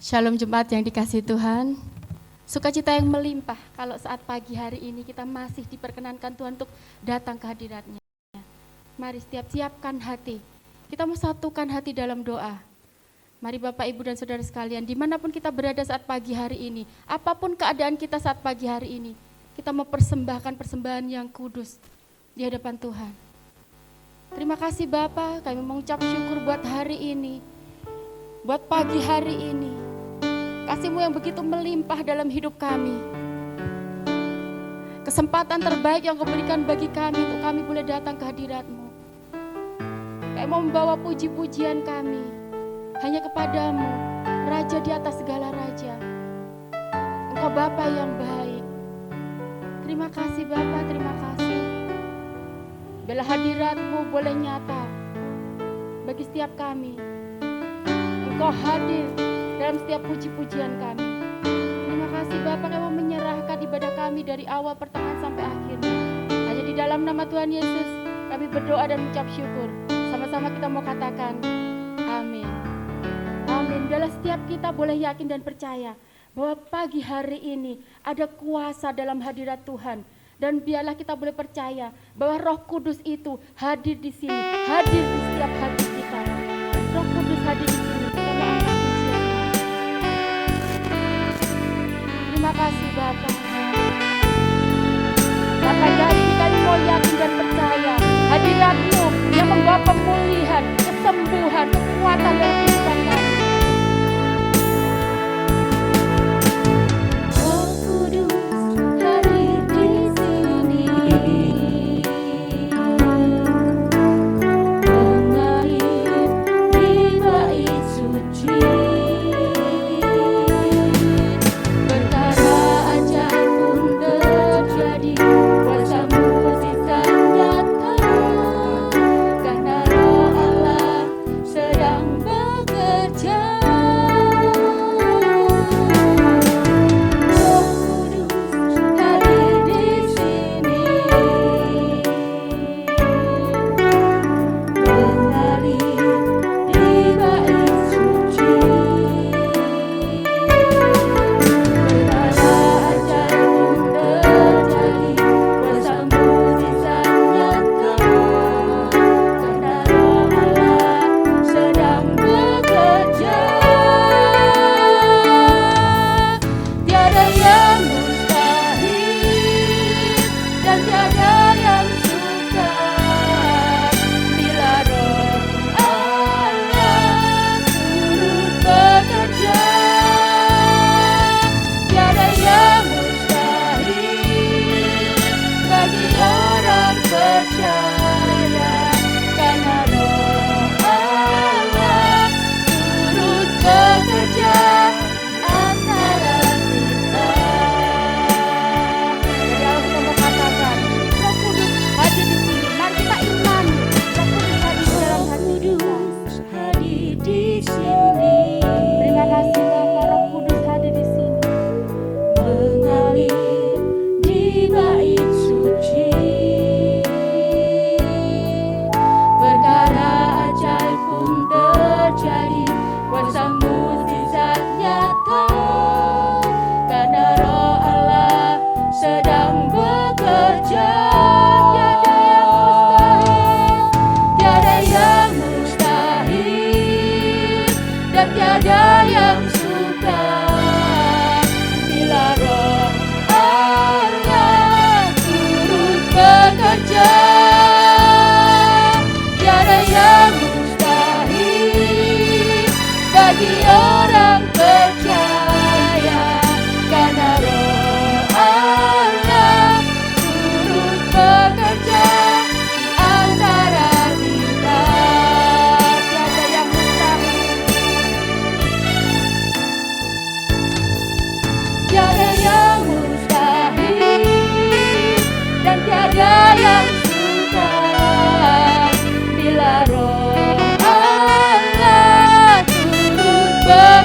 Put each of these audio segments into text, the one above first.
Shalom jemaat yang dikasihi Tuhan. Sukacita yang melimpah kalau saat pagi hari ini kita masih diperkenankan Tuhan untuk datang ke hadirat-Nya. Mari siapkan hati. Kita mau satukan hati dalam doa. Mari Bapak, Ibu, dan Saudara sekalian, dimanapun kita berada saat pagi hari ini, apapun keadaan kita saat pagi hari ini, kita mau persembahkan persembahan yang kudus di hadapan Tuhan. Terima kasih Bapak, kami mengucap syukur buat hari ini, buat pagi hari ini. Kasih-Mu yang begitu melimpah dalam hidup kami. Kesempatan terbaik yang Kau berikan bagi kami untuk kami boleh datang ke hadirat-Mu. Kami mau membawa puji-pujian kami hanya kepadamu, Raja di atas segala raja. Engkau Bapa yang baik. Terima kasih Bapa, terima kasih. Bila hadirat-Mu boleh nyata bagi setiap kami. Engkau hadir dalam setiap puji-pujian kami. Terima kasih Bapa, kami mau menyerahkan ibadah kami dari awal pertengahan sampai akhirnya. Hanya di dalam nama Tuhan Yesus kami berdoa dan mengucap syukur. Sama-sama kita mau katakan amin. Amin. Biarlah setiap kita boleh yakin dan percaya bahwa pagi hari ini ada kuasa dalam hadirat Tuhan. Dan biarlah kita boleh percaya bahwa Roh Kudus itu hadir di sini, hadir di setiap hati kita. Roh Kudus hadir di sini. Kita mau angkat pujian. Terima kasih Bapa. Dan pagi hari ini kami mau yakin dan percaya hadirat-Mu yang membawa pemulihan, kesembuhan, kekuatan dalam kehidupan kami. Bila Roh Allah turut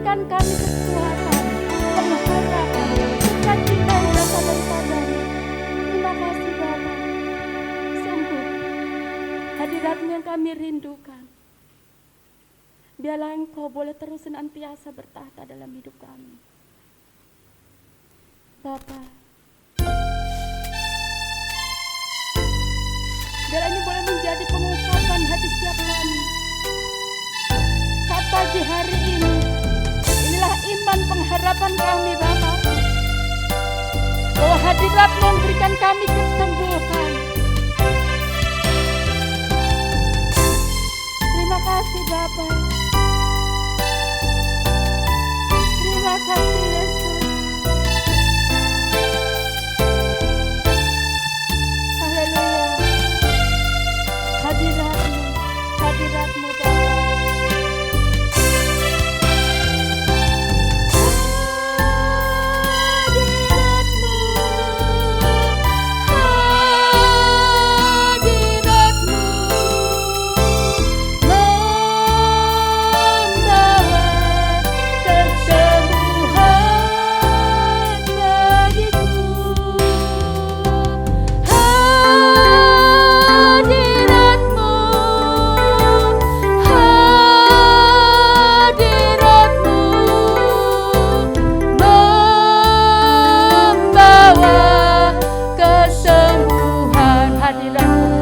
memberikan kami kekuatan, pengharapan, sukacita yang berasal daripada-Mu. Terima kasih Bapa. Sungguh hadirat-Mu yang kami rindukan. Biarlah Engkau boleh terus senantiasa bertahta dalam hidup kami. Bapa, biar ini boleh menjadi pengungkapan hati setiap kami. Saat pagi hari ini, inilah iman pengharapan kami Bapa, bahwa hadirat-Mu memberikan kami kesembuhan. Terima kasih Bapa. Terima kasih Yesus. Haleluya. Hadirat-Mu, hadirat-Mu Bapa.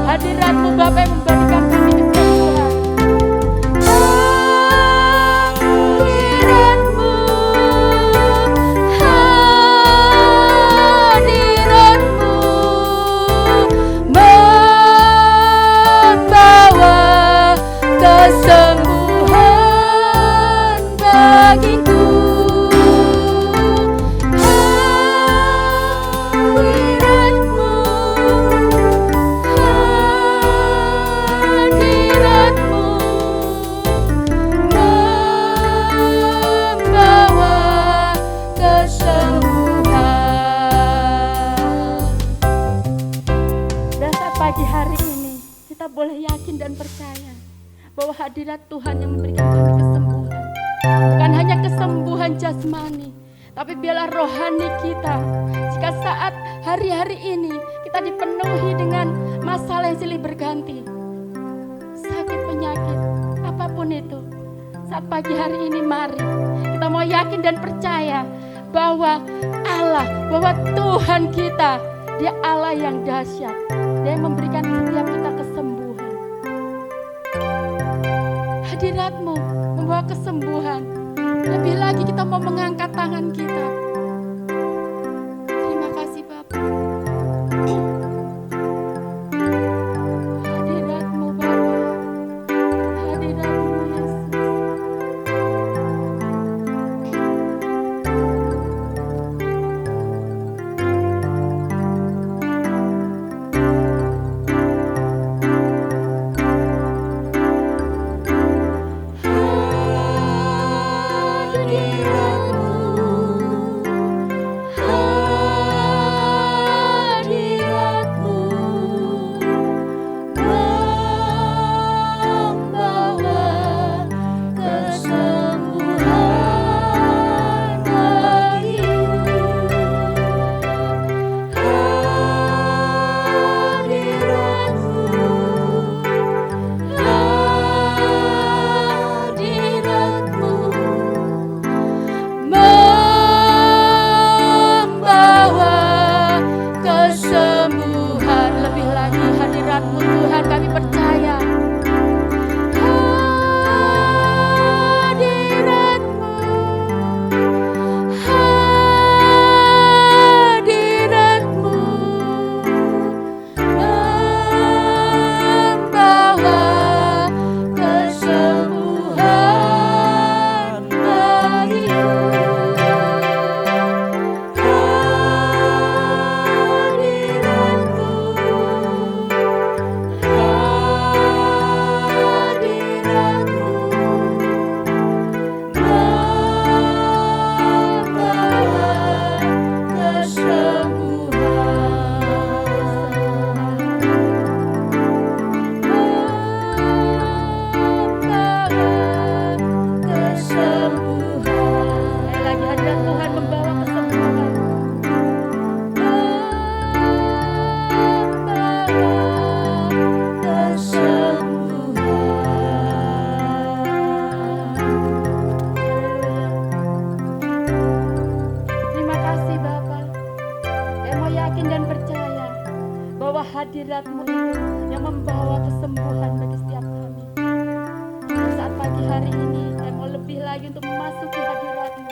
Hadirat-Mu Bapa yang memberikan kami kesembuhan. Hadirat-Mu, hadirat-Mu membawa kesembuhan bagiku. Pagi hari ini kita boleh yakin dan percaya bahwa hadirat Tuhan yang memberikan kami kesembuhan. Bukan hanya kesembuhan jasmani, tapi biarlah rohani kita. Jika saat hari-hari ini kita dipenuhi dengan masalah yang silih berganti, sakit penyakit, apapun itu, saat pagi hari ini mari kita mau yakin dan percaya bahwa Allah, bahwa Tuhan kita, Dia Allah yang dahsyat. Dia yang memberikan setiap kita kesembuhan. Hadirat-Mu membawa kesembuhan. Lebih lagi kita mau mengangkat tangan kita. Terima kasih Bapak. Hadirat-Mu Bapak. Hadirat-Mu Yesus. yang membawa kesembuhan bagi setiap kami. Pada saat pagi hari ini, kami mau lebih lagi untuk memasuki hadirat-Mu.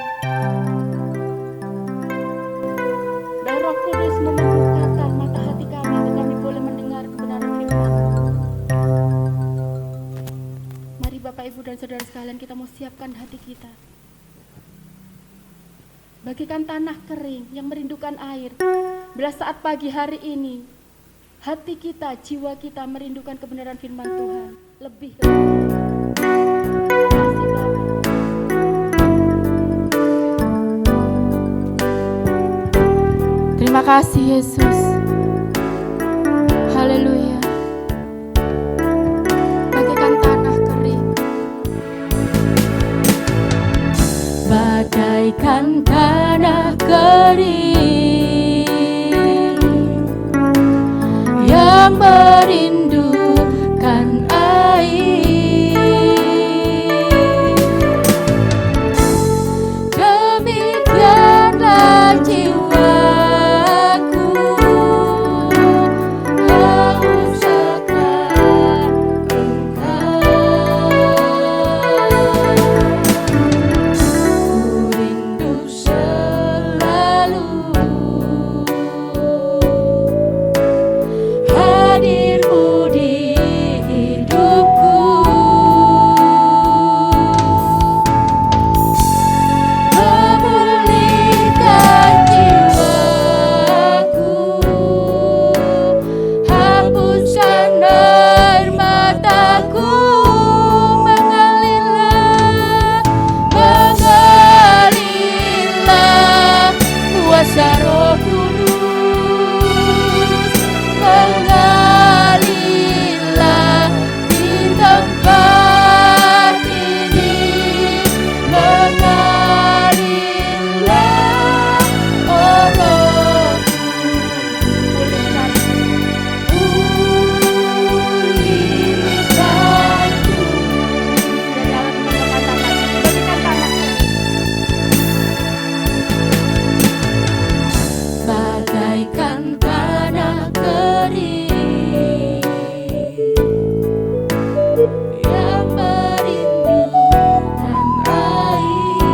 Dan Roh Kudus membukakan mata hati kami untuk kami boleh mendengar kebenaran firman-Mu. Mari Bapak, Ibu, dan Saudara sekalian, kita mau siapkan hati kita. Bagikan tanah kering yang merindukan air. Bila saat pagi hari ini, hati kita, jiwa kita merindukan kebenaran firman Tuhan. Lebih terima kasih Yesus. Haleluya. Bagikan tanah kering. Bagaikan tanah kering yang merindukan air, demikianlah jiwaku haus akan Engkau. Ku rindu selalu hadir-Mu di hidupku, memulihkan jiwaku, hapuskan air mataku, mengalirlah kuasa Roh Kudus, mengalirlah di tempat ini, mengalirlah, oh Rohku, pulihkanku. Dari alat mengatakan, bagikan tanah bagaikan tanah kering yang merindukan air,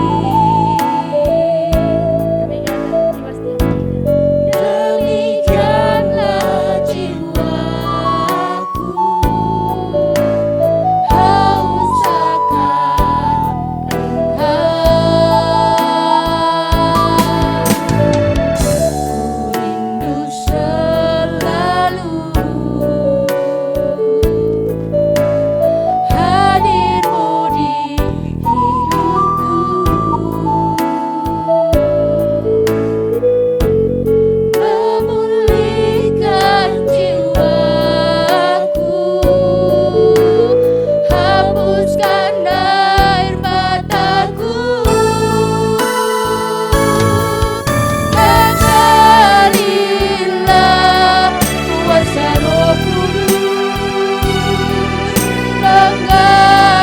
demikianlah jiwaku haus akan Engkau. Rindu selalu hadir-Mu di hidupku, memulihkan jiwaku, hapuskan air mataku, mengalirlah kuasa Roh Kudus, mengalirlah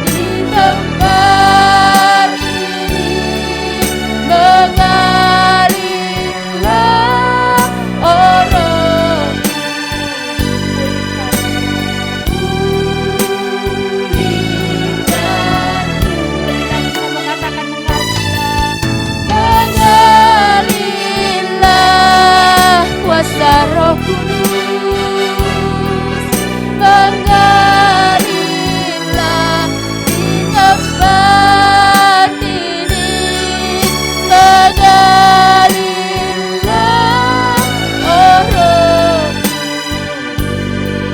di tempat ini, mengalirlah, oh Rohku, pulihkanku. Kita mengatakan mengalirlah kuasa Roh Kudus, mengalirlah di tempat ini, mengalirlah, oh Rohku,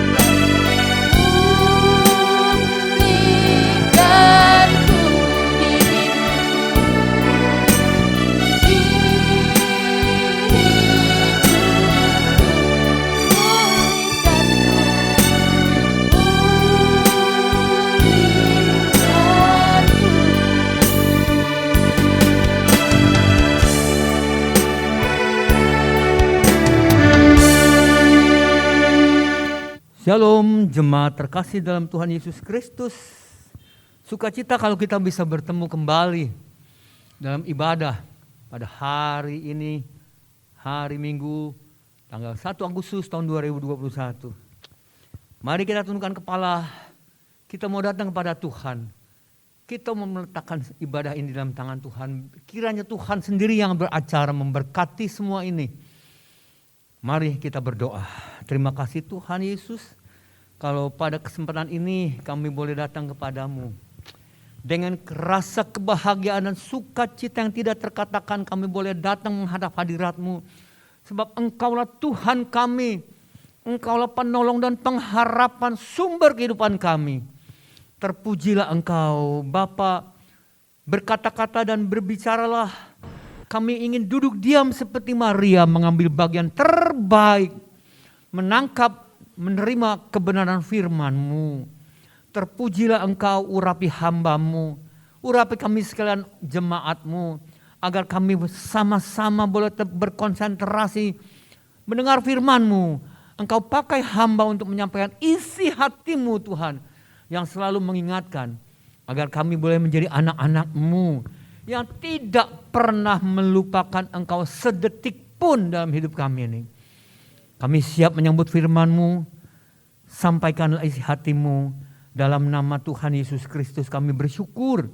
pulihkanku Shalom jemaat terkasih dalam Tuhan Yesus Kristus. Sukacita kalau kita bisa bertemu kembali dalam ibadah pada hari ini, hari Minggu tanggal 1 Agustus tahun 2021. Mari kita tundukkan kepala, kita mau datang kepada Tuhan. Kita mau meletakkan ibadah ini dalam tangan Tuhan. Kiranya Tuhan sendiri yang beracara memberkati semua ini. Mari kita berdoa. Terima kasih Tuhan Yesus, kalau pada kesempatan ini kami boleh datang kepadamu. Dengan rasa kebahagiaan dan sukacita yang tidak terkatakan, kami boleh datang menghadap hadirat-Mu. Sebab Engkaulah Tuhan kami, Engkaulah penolong dan pengharapan, sumber kehidupan kami. Terpujilah Engkau Bapa, berkata-kata dan berbicaralah. Kami ingin duduk diam seperti Maria, mengambil bagian terbaik, menangkap, menerima kebenaran firman-Mu. Terpujilah Engkau, urapi hamba-Mu, urapi kami sekalian jemaat-Mu, agar kami sama-sama boleh berkonsentrasi mendengar firman-Mu. Engkau pakai hamba untuk menyampaikan isi hati-Mu Tuhan, yang selalu mengingatkan agar kami boleh menjadi anak-anak-Mu yang tidak pernah melupakan Engkau sedetik pun dalam hidup kami ini. Kami siap menyambut firman-Mu, sampaikanlah isi hati-Mu. Dalam nama Tuhan Yesus Kristus kami bersyukur.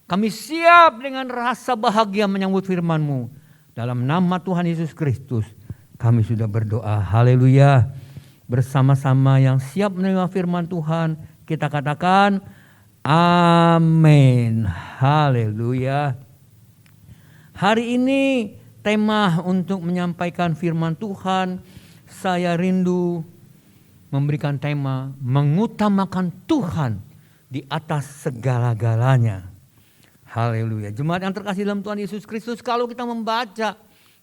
Kami siap dengan rasa bahagia menyambut firman-Mu. Dalam nama Tuhan Yesus Kristus kami sudah berdoa. Haleluya. Bersama-sama yang siap menerima firman Tuhan, kita katakan amin. Haleluya. Hari ini tema untuk menyampaikan firman Tuhan, saya rindu memberikan tema mengutamakan Tuhan di atas segala-galanya. Haleluya. Jemaat yang terkasih dalam Tuhan Yesus Kristus, kalau kita membaca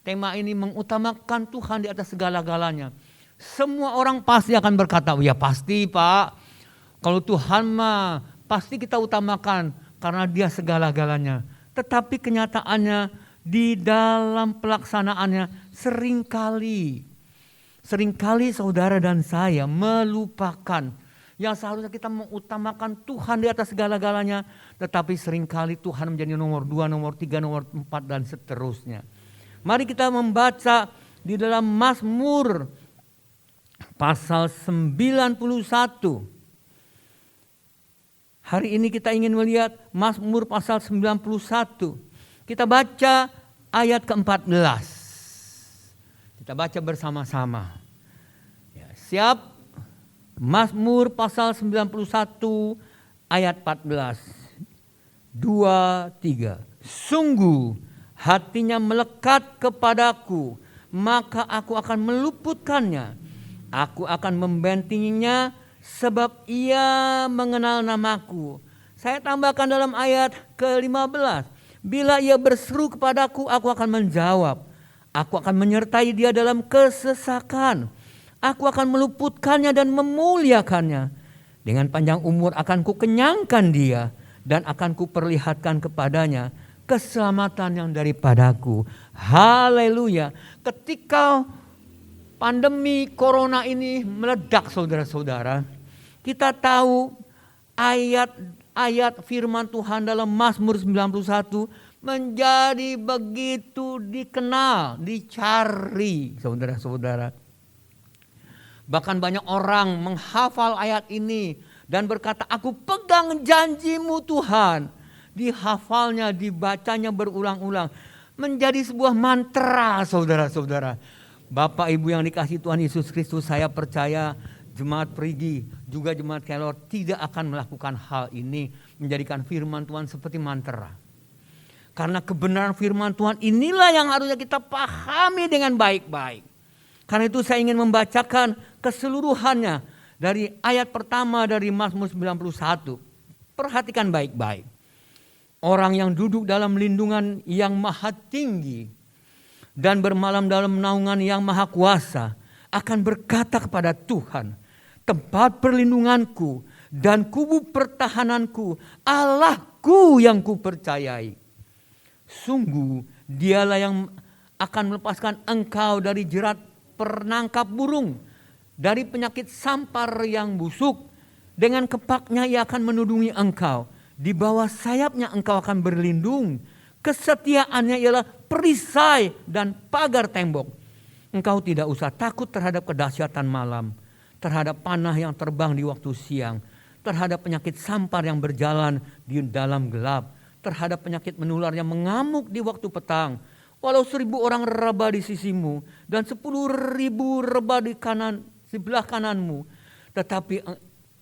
tema ini mengutamakan Tuhan di atas segala-galanya, semua orang pasti akan berkata, ya pasti Pak, kalau Tuhan mah pasti kita utamakan karena Dia segala-galanya. Tetapi kenyataannya di dalam pelaksanaannya seringkali saudara dan saya melupakan yang seharusnya kita mengutamakan Tuhan di atas segala-galanya. Tetapi seringkali Tuhan menjadi nomor 2, nomor 3, nomor 4 dan seterusnya. Mari kita membaca di dalam Mazmur pasal 91. Hari ini kita ingin melihat Mazmur pasal 91. Kita baca ayat ke-14. Kita baca bersama-sama. Ya, siap? Mazmur pasal 91 ayat 14. 2, 3. Sungguh hatinya melekat kepadaku, maka aku akan meluputkannya. Aku akan membentenginya sebab ia mengenal namaku. Saya tambahkan dalam ayat ke-15. Bila ia berseru kepadaku, aku akan menjawab. Aku akan menyertai dia dalam kesesakan. Aku akan meluputkannya dan memuliakannya. Dengan panjang umur akan kukenyangkan dia dan akan kuperlihatkan kepadanya keselamatan yang daripadaku. Haleluya. Ketika pandemi corona ini meledak saudara-saudara, kita tahu ayat firman Tuhan dalam Mazmur 91 menjadi begitu dikenal, dicari saudara-saudara. Bahkan banyak orang menghafal ayat ini dan berkata, aku pegang janji-Mu Tuhan. Dihafalnya, dibacanya berulang-ulang. Menjadi sebuah mantra saudara-saudara. Bapak Ibu yang dikasihi Tuhan Yesus Kristus, saya percaya jemaat Perigi, juga jemaat Kelor tidak akan melakukan hal ini, menjadikan firman Tuhan seperti mantra. Karena kebenaran firman Tuhan inilah yang harusnya kita pahami dengan baik-baik. Karena itu saya ingin membacakan keseluruhannya dari ayat pertama dari Mazmur 91. Perhatikan baik-baik. Orang yang duduk dalam lindungan yang maha tinggi dan bermalam dalam naungan yang maha kuasa akan berkata kepada Tuhan, tempat perlindunganku dan kubu pertahananku, Allahku yang kupercayai. Sungguh dialah yang akan melepaskan engkau dari jerat penangkap burung, dari penyakit sampar yang busuk. Dengan kepaknya ia akan menudungi engkau. Di bawah sayapnya engkau akan berlindung. Kesetiaannya ialah perisai dan pagar tembok. Engkau tidak usah takut terhadap kedahsyatan malam, terhadap panah yang terbang di waktu siang, terhadap penyakit sampar yang berjalan di dalam gelap, terhadap penyakit menular yang mengamuk di waktu petang. Walau 1.000 orang rebah di sisimu dan 10.000 rebah di sebelah kananmu, tetapi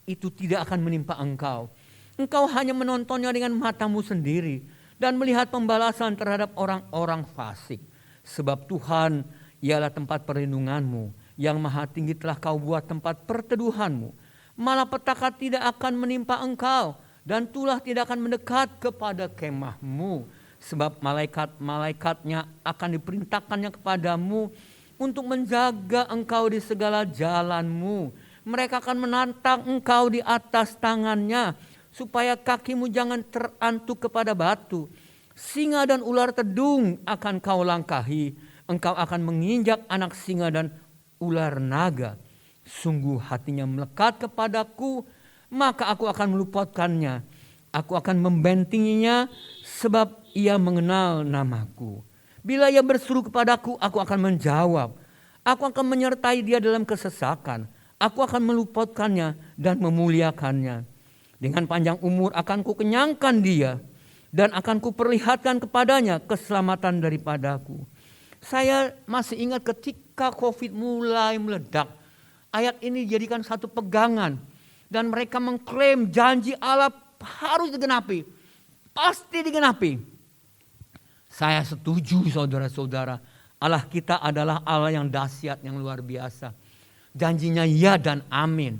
itu tidak akan menimpa engkau. Engkau hanya menontonnya dengan matamu sendiri dan melihat pembalasan terhadap orang-orang fasik. Sebab Tuhan ialah tempat perlindunganmu, yang maha tinggi telah kau buat tempat perteduhanmu. Malapetaka tidak akan menimpa engkau, dan tulah tidak akan mendekat kepada kemahmu. Sebab malaikat-malaikatnya akan diperintahkannya kepadamu untuk menjaga engkau di segala jalanmu. Mereka akan menantang engkau di atas tangannya, supaya kakimu jangan terantuk kepada batu. Singa dan ular tedung akan kau langkahi. Engkau akan menginjak anak singa dan ular naga. Sungguh hatinya melekat kepadaku, maka aku akan meluputkannya. Aku akan membentenginya, sebab ia mengenal namaku. Bila ia berseru kepadaku, aku akan menjawab. Aku akan menyertai dia dalam kesesakan. Aku akan meluputkannya dan memuliakannya. Dengan panjang umur akan ku kenyangkan dia, dan akan ku perlihatkan kepadanya keselamatan daripadaku. Saya masih ingat ketika COVID mulai meledak, ayat ini dijadikan satu pegangan, dan mereka mengklaim janji Allah harus digenapi, pasti digenapi. Saya setuju saudara-saudara, Allah kita adalah Allah yang dahsyat, yang luar biasa. Janjinya ya dan amin.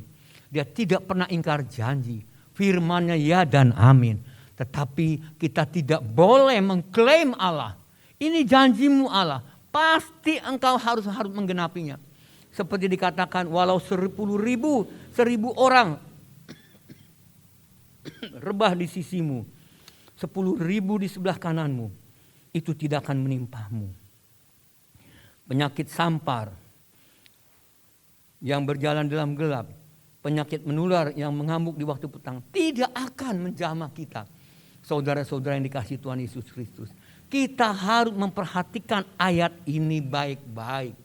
Dia tidak pernah ingkar janji. Firman-Nya ya dan amin. Tetapi kita tidak boleh mengklaim Allah. Ini janjimu Allah. Pasti engkau harus menggenapinya. Seperti dikatakan, walau 10.000 orang rebah di sisimu, 10.000 di sebelah kananmu, itu tidak akan menimpamu. Penyakit sampar yang berjalan dalam gelap, penyakit menular yang mengamuk di waktu petang tidak akan menjamah kita. Saudara-saudara yang dikasihi Tuhan Yesus Kristus, kita harus memperhatikan ayat ini baik-baik.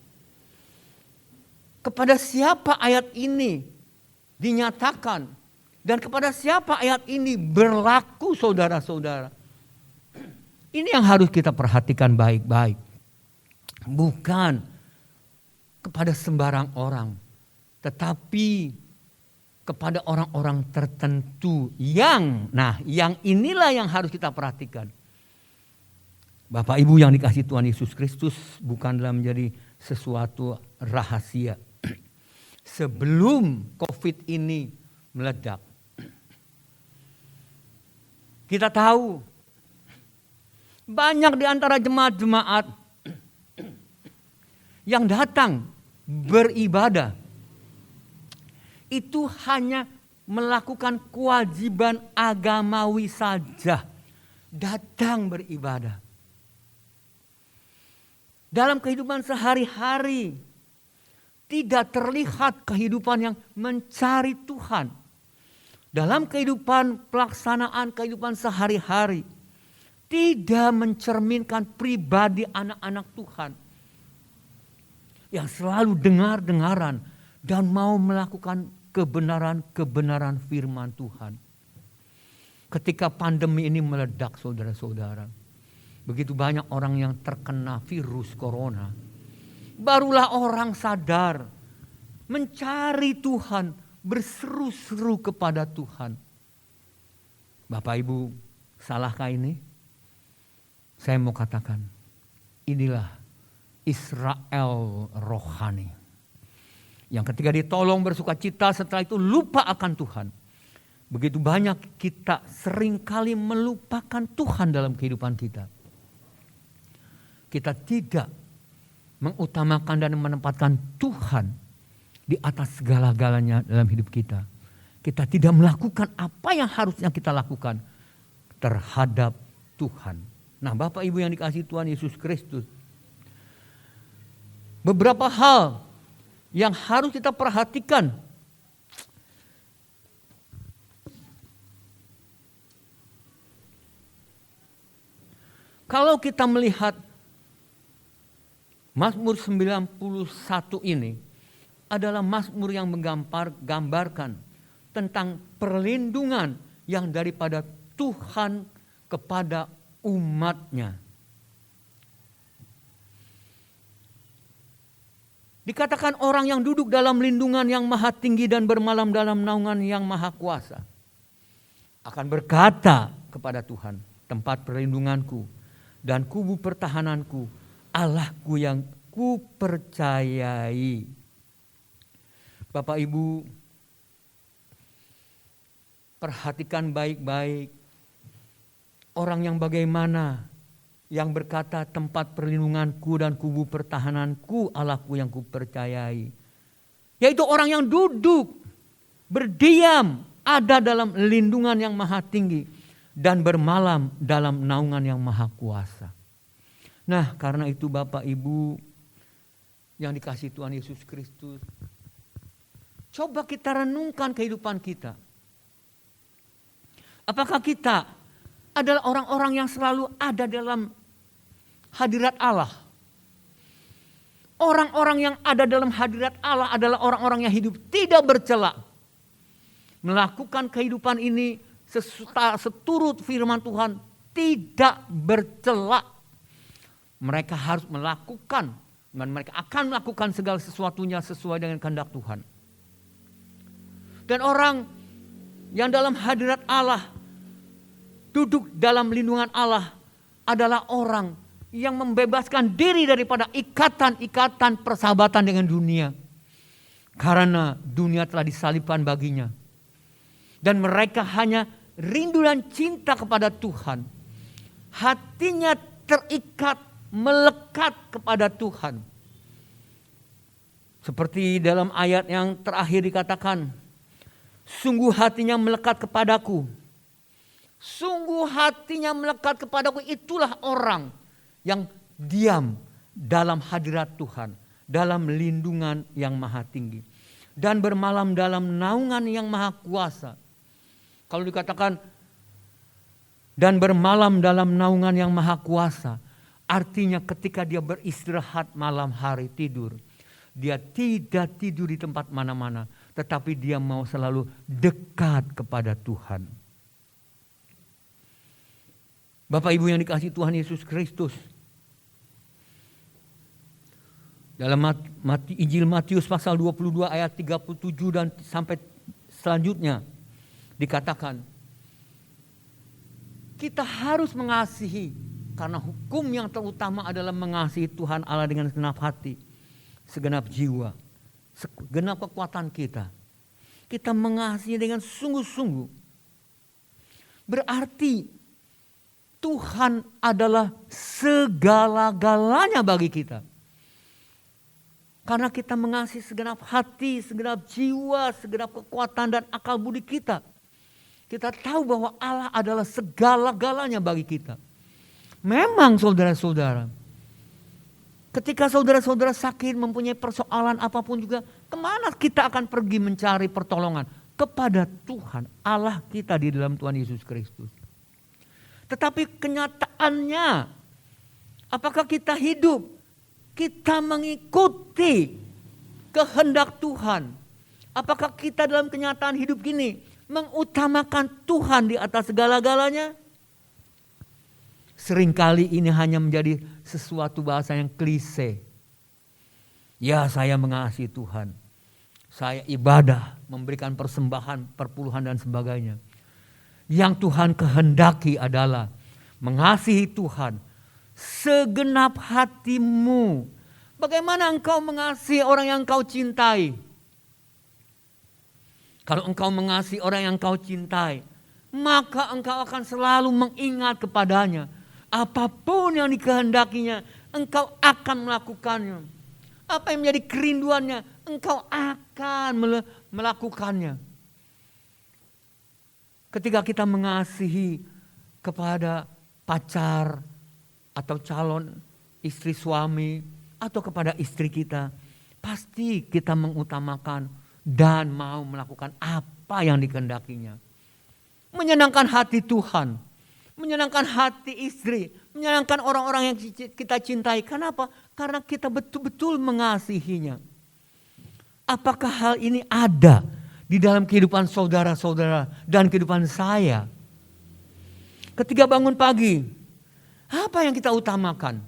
Kepada siapa ayat ini dinyatakan dan kepada siapa ayat ini berlaku, saudara-saudara? Ini yang harus kita perhatikan baik-baik. Bukan kepada sembarang orang, tetapi kepada orang-orang tertentu yang inilah yang harus kita perhatikan. Bapak Ibu yang dikasihi Tuhan Yesus Kristus, bukanlah menjadi sesuatu rahasia. Sebelum COVID ini meledak, kita tahu banyak di antara jemaat-jemaat yang datang beribadah itu hanya melakukan kewajiban agamawi saja, datang beribadah. Dalam kehidupan sehari-hari tidak terlihat kehidupan yang mencari Tuhan. Dalam kehidupan pelaksanaan kehidupan sehari-hari tidak mencerminkan pribadi anak-anak Tuhan yang selalu dengar-dengaran dan mau melakukan kebenaran-kebenaran firman Tuhan. Ketika pandemi ini meledak, saudara-saudara, begitu banyak orang yang terkena virus corona, barulah orang sadar mencari Tuhan, berseru-seru kepada Tuhan. Bapak Ibu, salahkah ini? Saya mau katakan, inilah Israel rohani. Yang ketika ditolong bersukacita, setelah itu lupa akan Tuhan. Begitu banyak kita seringkali melupakan Tuhan dalam kehidupan kita. Kita tidak mengutamakan dan menempatkan Tuhan di atas segala-galanya dalam hidup kita. Kita tidak melakukan apa yang harusnya kita lakukan terhadap Tuhan. Nah, Bapak Ibu yang dikasihi Tuhan Yesus Kristus, beberapa hal yang harus kita perhatikan. Kalau kita melihat Mazmur 91 ini adalah mazmur yang menggambarkan tentang perlindungan yang daripada Tuhan kepada umatnya. Dikatakan orang yang duduk dalam lindungan yang maha tinggi dan bermalam dalam naungan yang maha kuasa akan berkata kepada Tuhan, tempat perlindunganku dan kubu pertahananku, Allahku yang kupercayai. Bapak Ibu, perhatikan baik-baik orang yang bagaimana yang berkata tempat perlindunganku dan kubu pertahananku, Allahku yang kupercayai. Yaitu orang yang duduk, berdiam, ada dalam lindungan yang maha tinggi dan bermalam dalam naungan yang maha kuasa. Nah, karena itu Bapak Ibu yang dikasihi Tuhan Yesus Kristus, coba kita renungkan kehidupan kita. Apakah kita adalah orang-orang yang selalu ada dalam hadirat Allah? Orang-orang yang ada dalam hadirat Allah adalah orang-orang yang hidup tidak bercela. Melakukan kehidupan ini seturut firman Tuhan, tidak bercela. Mereka harus melakukan dan mereka akan melakukan segala sesuatunya sesuai dengan kehendak Tuhan. Dan orang yang dalam hadirat Allah, duduk dalam lindungan Allah adalah orang yang membebaskan diri daripada ikatan-ikatan persahabatan dengan dunia. Karena dunia telah disalibkan baginya. Dan mereka hanya rindu dan cinta kepada Tuhan. Hatinya terikat, melekat kepada Tuhan. Seperti dalam ayat yang terakhir dikatakan, sungguh hatinya melekat kepadaku. Sungguh hatinya melekat kepadaku, itulah orang yang diam dalam hadirat Tuhan, dalam lindungan yang maha tinggi. Dan bermalam dalam naungan yang maha kuasa. Kalau dikatakan dan bermalam dalam naungan yang maha kuasa, artinya ketika dia beristirahat malam hari tidur, dia tidak tidur di tempat mana-mana, tetapi dia mau selalu dekat kepada Tuhan. Bapak Ibu yang dikasihi Tuhan Yesus Kristus, dalam Injil Matius pasal 22 ayat 37 dan sampai selanjutnya dikatakan, kita harus mengasihi, karena hukum yang terutama adalah mengasihi Tuhan Allah dengan segenap hati, segenap jiwa, segenap kekuatan kita. Kita mengasihi dengan sungguh-sungguh. Berarti Tuhan adalah segala-galanya bagi kita. Karena kita mengasihi segenap hati, segenap jiwa, segenap kekuatan dan akal budi kita. Kita tahu bahwa Allah adalah segala-galanya bagi kita. Memang saudara-saudara, ketika saudara-saudara sakit, mempunyai persoalan apapun juga, kemana kita akan pergi mencari pertolongan? Kepada Tuhan, Allah kita di dalam Tuhan Yesus Kristus. Tetapi kenyataannya, apakah kita hidup, kita mengikuti kehendak Tuhan? Apakah kita dalam kenyataan hidup gini mengutamakan Tuhan di atas segala-galanya? Seringkali ini hanya menjadi sesuatu bahasa yang klise. Ya, saya mengasihi Tuhan. Saya ibadah, memberikan persembahan, perpuluhan dan sebagainya. Yang Tuhan kehendaki adalah mengasihi Tuhan segenap hatimu. Bagaimana engkau mengasihi orang yang engkau cintai? Kalau engkau mengasihi orang yang engkau cintai, maka engkau akan selalu mengingat kepadanya. Apapun yang dikehendakinya, engkau akan melakukannya. Apa yang menjadi kerinduannya, engkau akan melakukannya. Ketika kita mengasihi kepada pacar atau calon istri suami atau kepada istri kita, pasti kita mengutamakan dan mau melakukan apa yang dikehendakinya. Menyenangkan hati Tuhan, menyenangkan hati istri, menyenangkan orang-orang yang kita cintai. Kenapa? Karena kita betul-betul mengasihinya. Apakah hal ini ada di dalam kehidupan saudara-saudara dan kehidupan saya? Ketika bangun pagi, apa yang kita utamakan?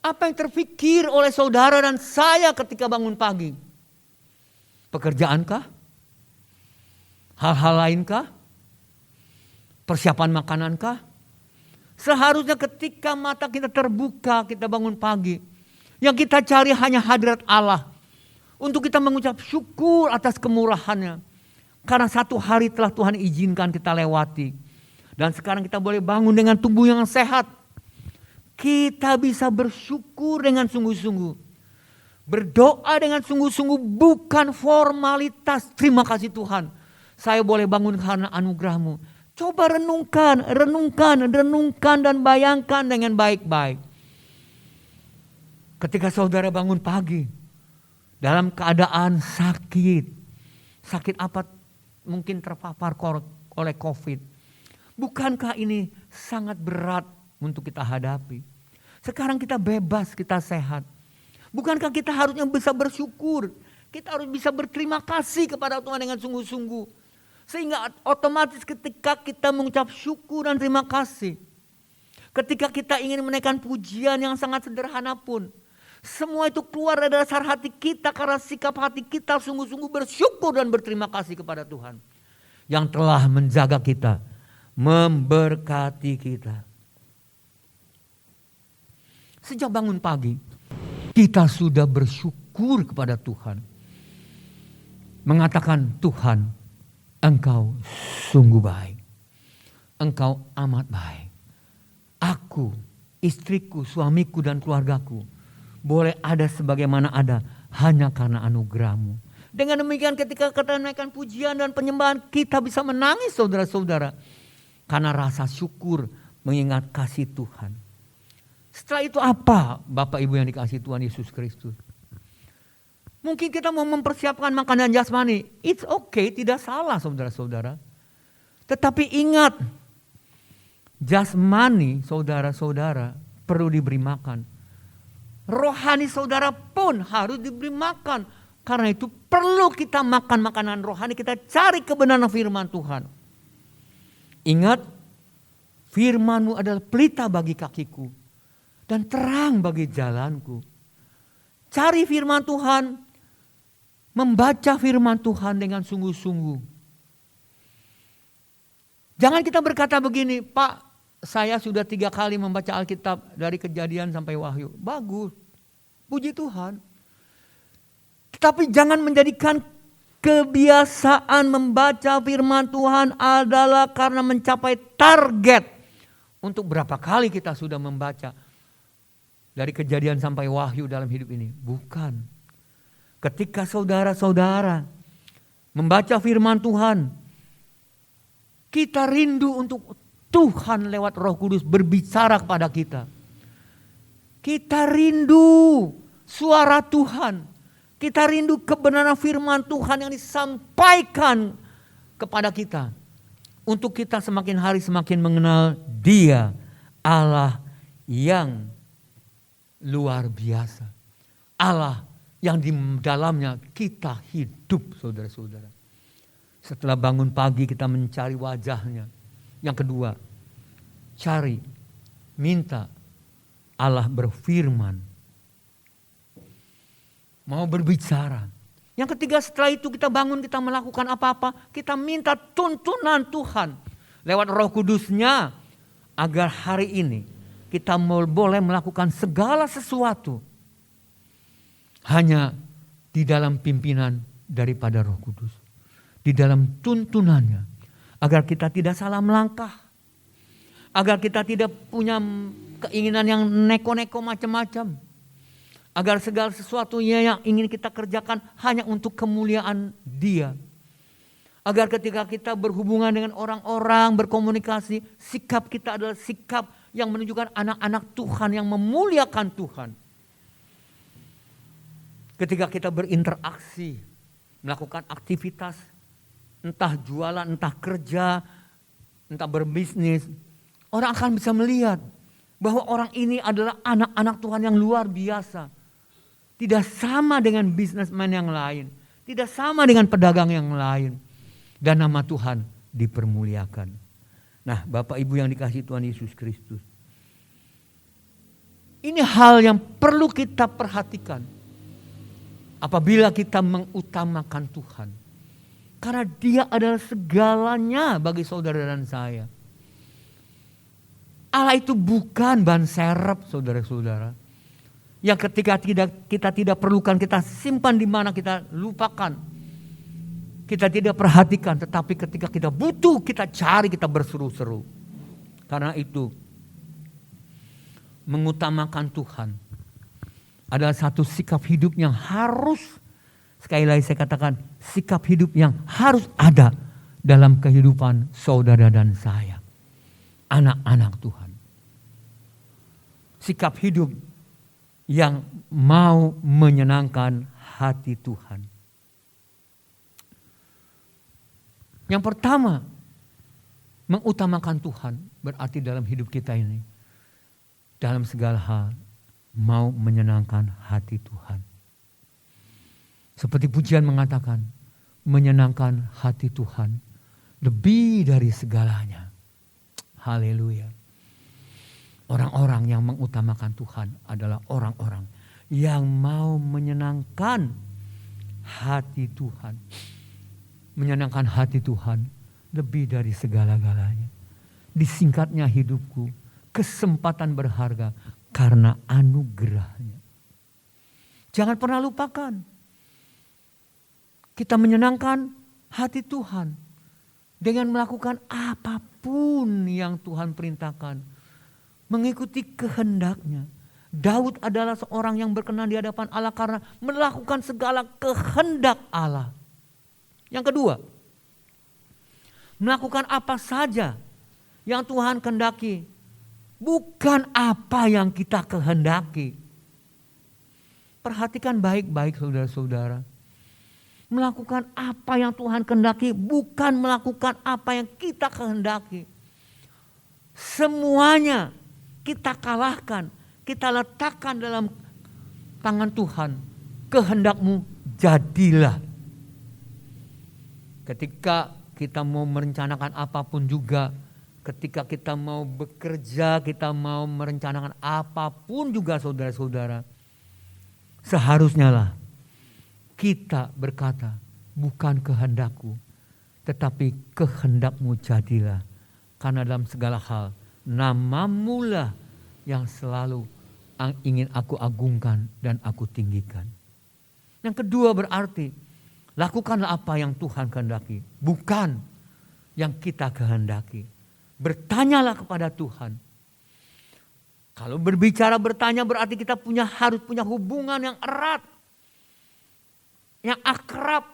Apa yang terfikir oleh saudara dan saya ketika bangun pagi? Pekerjaankah? Hal-hal lainkah? Persiapan makanankah? Seharusnya ketika mata kita terbuka, kita bangun pagi, yang kita cari hanya hadirat Allah. Untuk kita mengucap syukur atas kemurahannya. Karena satu hari telah Tuhan izinkan kita lewati. Dan sekarang kita boleh bangun dengan tubuh yang sehat. Kita bisa bersyukur dengan sungguh-sungguh. Berdoa dengan sungguh-sungguh bukan formalitas. Terima kasih Tuhan. Saya boleh bangun karena anugerah-Mu. Coba renungkan dan bayangkan dengan baik-baik. Ketika saudara bangun pagi dalam keadaan sakit. Sakit apa? Mungkin terpapar oleh COVID. Bukankah ini sangat berat untuk kita hadapi? Sekarang kita bebas, kita sehat. Bukankah kita harusnya bisa bersyukur? Kita harus bisa berterima kasih kepada Tuhan dengan sungguh-sungguh. Sehingga otomatis ketika kita mengucap syukur dan terima kasih. Ketika kita ingin menaikkan pujian yang sangat sederhana pun. Semua itu keluar dari dasar hati kita karena sikap hati kita sungguh-sungguh bersyukur dan berterima kasih kepada Tuhan. Yang telah menjaga kita, memberkati kita. Sejak bangun pagi, kita sudah bersyukur kepada Tuhan. Mengatakan, Tuhan, Engkau sungguh baik. Engkau amat baik. Aku, istriku, suamiku dan keluargaku boleh ada sebagaimana ada hanya karena anugerah-Mu. Dengan demikian ketika kita menaikkan pujian dan penyembahan kita bisa menangis saudara-saudara. Karena rasa syukur mengingat kasih Tuhan. Setelah itu apa Bapak Ibu yang dikasihi Tuhan Yesus Kristus? Mungkin kita mau mempersiapkan makanan jasmani. It's okay, tidak salah saudara-saudara. Tetapi ingat, jasmani saudara-saudara perlu diberi makan. Rohani saudara pun harus diberi makan. Karena itu perlu kita makan makanan rohani, kita cari kebenaran firman Tuhan. Ingat, firman-Mu adalah pelita bagi kakiku dan terang bagi jalanku. Cari firman Tuhan. Membaca firman Tuhan dengan sungguh-sungguh. Jangan kita berkata begini, Pak, saya sudah 3 kali membaca Alkitab dari Kejadian sampai Wahyu. Bagus, puji Tuhan. Tetapi jangan menjadikan kebiasaan membaca firman Tuhan adalah karena mencapai target. Untuk berapa kali kita sudah membaca dari Kejadian sampai Wahyu dalam hidup ini. Bukan. Ketika saudara-saudara membaca firman Tuhan, kita rindu untuk Tuhan lewat Roh Kudus berbicara kepada kita. Kita rindu suara Tuhan. Kita rindu kebenaran firman Tuhan yang disampaikan kepada kita. Untuk kita semakin hari semakin mengenal Dia, Allah yang luar biasa. Allah yang di dalamnya kita hidup saudara-saudara. Setelah bangun pagi kita mencari wajahnya. Yang kedua, cari, minta Allah berfirman. Mau berbicara. Yang ketiga setelah itu kita bangun, kita melakukan apa-apa. Kita minta tuntunan Tuhan lewat Roh Kudus-Nya. Agar hari ini kita boleh melakukan segala sesuatu. Hanya di dalam pimpinan daripada Roh Kudus. Di dalam tuntunannya. Agar kita tidak salah melangkah. Agar kita tidak punya keinginan yang neko-neko macam-macam. Agar segala sesuatunya yang ingin kita kerjakan hanya untuk kemuliaan Dia. Agar ketika kita berhubungan dengan orang-orang, berkomunikasi, sikap kita adalah sikap yang menunjukkan anak-anak Tuhan yang memuliakan Tuhan. Ketika kita berinteraksi, melakukan aktivitas, entah jualan, entah kerja, entah berbisnis, orang akan bisa melihat bahwa orang ini adalah anak-anak Tuhan yang luar biasa. Tidak sama dengan bisnismen yang lain. Tidak sama dengan pedagang yang lain. Dan nama Tuhan dipermuliakan. Nah, Bapak Ibu yang dikasihi Tuhan Yesus Kristus. Ini hal yang perlu kita perhatikan. Apabila kita mengutamakan Tuhan. Karena Dia adalah segalanya bagi saudara dan saya. Allah itu bukan ban serep, saudara-saudara. Yang ketika kita tidak perlukan, kita simpan di mana, kita lupakan. Kita tidak perhatikan, tetapi ketika kita butuh, kita cari, kita berseru-seru. Karena itu, mengutamakan Tuhan adalah satu sikap hidup yang harus, sekali lagi saya katakan, sikap hidup yang harus ada dalam kehidupan saudara dan saya. Anak-anak Tuhan. Sikap hidup yang mau menyenangkan hati Tuhan. Yang pertama, mengutamakan Tuhan berarti dalam hidup kita ini, dalam segala hal mau menyenangkan hati Tuhan. Seperti pujian mengatakan, menyenangkan hati Tuhan lebih dari segalanya. Haleluya. Orang-orang yang mengutamakan Tuhan adalah orang-orang yang mau menyenangkan hati Tuhan. Menyenangkan hati Tuhan lebih dari segala-galanya. Disingkatnya hidupku, kesempatan berharga karena anugerahnya. Jangan pernah lupakan. Kita menyenangkan hati Tuhan dengan melakukan apapun yang Tuhan perintahkan. Mengikuti kehendaknya. Daud adalah seorang yang berkenan di hadapan Allah karena melakukan segala kehendak Allah. Yang kedua, melakukan apa saja yang Tuhan kehendaki. Bukan apa yang kita kehendaki. Perhatikan baik-baik saudara-saudara. Melakukan apa yang Tuhan kehendaki, bukan melakukan apa yang kita kehendaki. Semuanya kita kalahkan, kita letakkan dalam tangan Tuhan. Kehendakmu jadilah. Ketika kita mau merencanakan apapun juga, ketika kita mau bekerja, kita mau merencanakan apapun juga saudara-saudara, seharusnya lah kita berkata, bukan kehendakku, tetapi kehendakmu jadilah. Karena dalam segala hal, namamu lah yang selalu ingin aku agungkan dan aku tinggikan. Yang kedua berarti, lakukanlah apa yang Tuhan kehendaki, bukan yang kita kehendaki. Bertanyalah kepada Tuhan. Kalau berbicara bertanya berarti kita harus punya hubungan yang erat, yang akrab,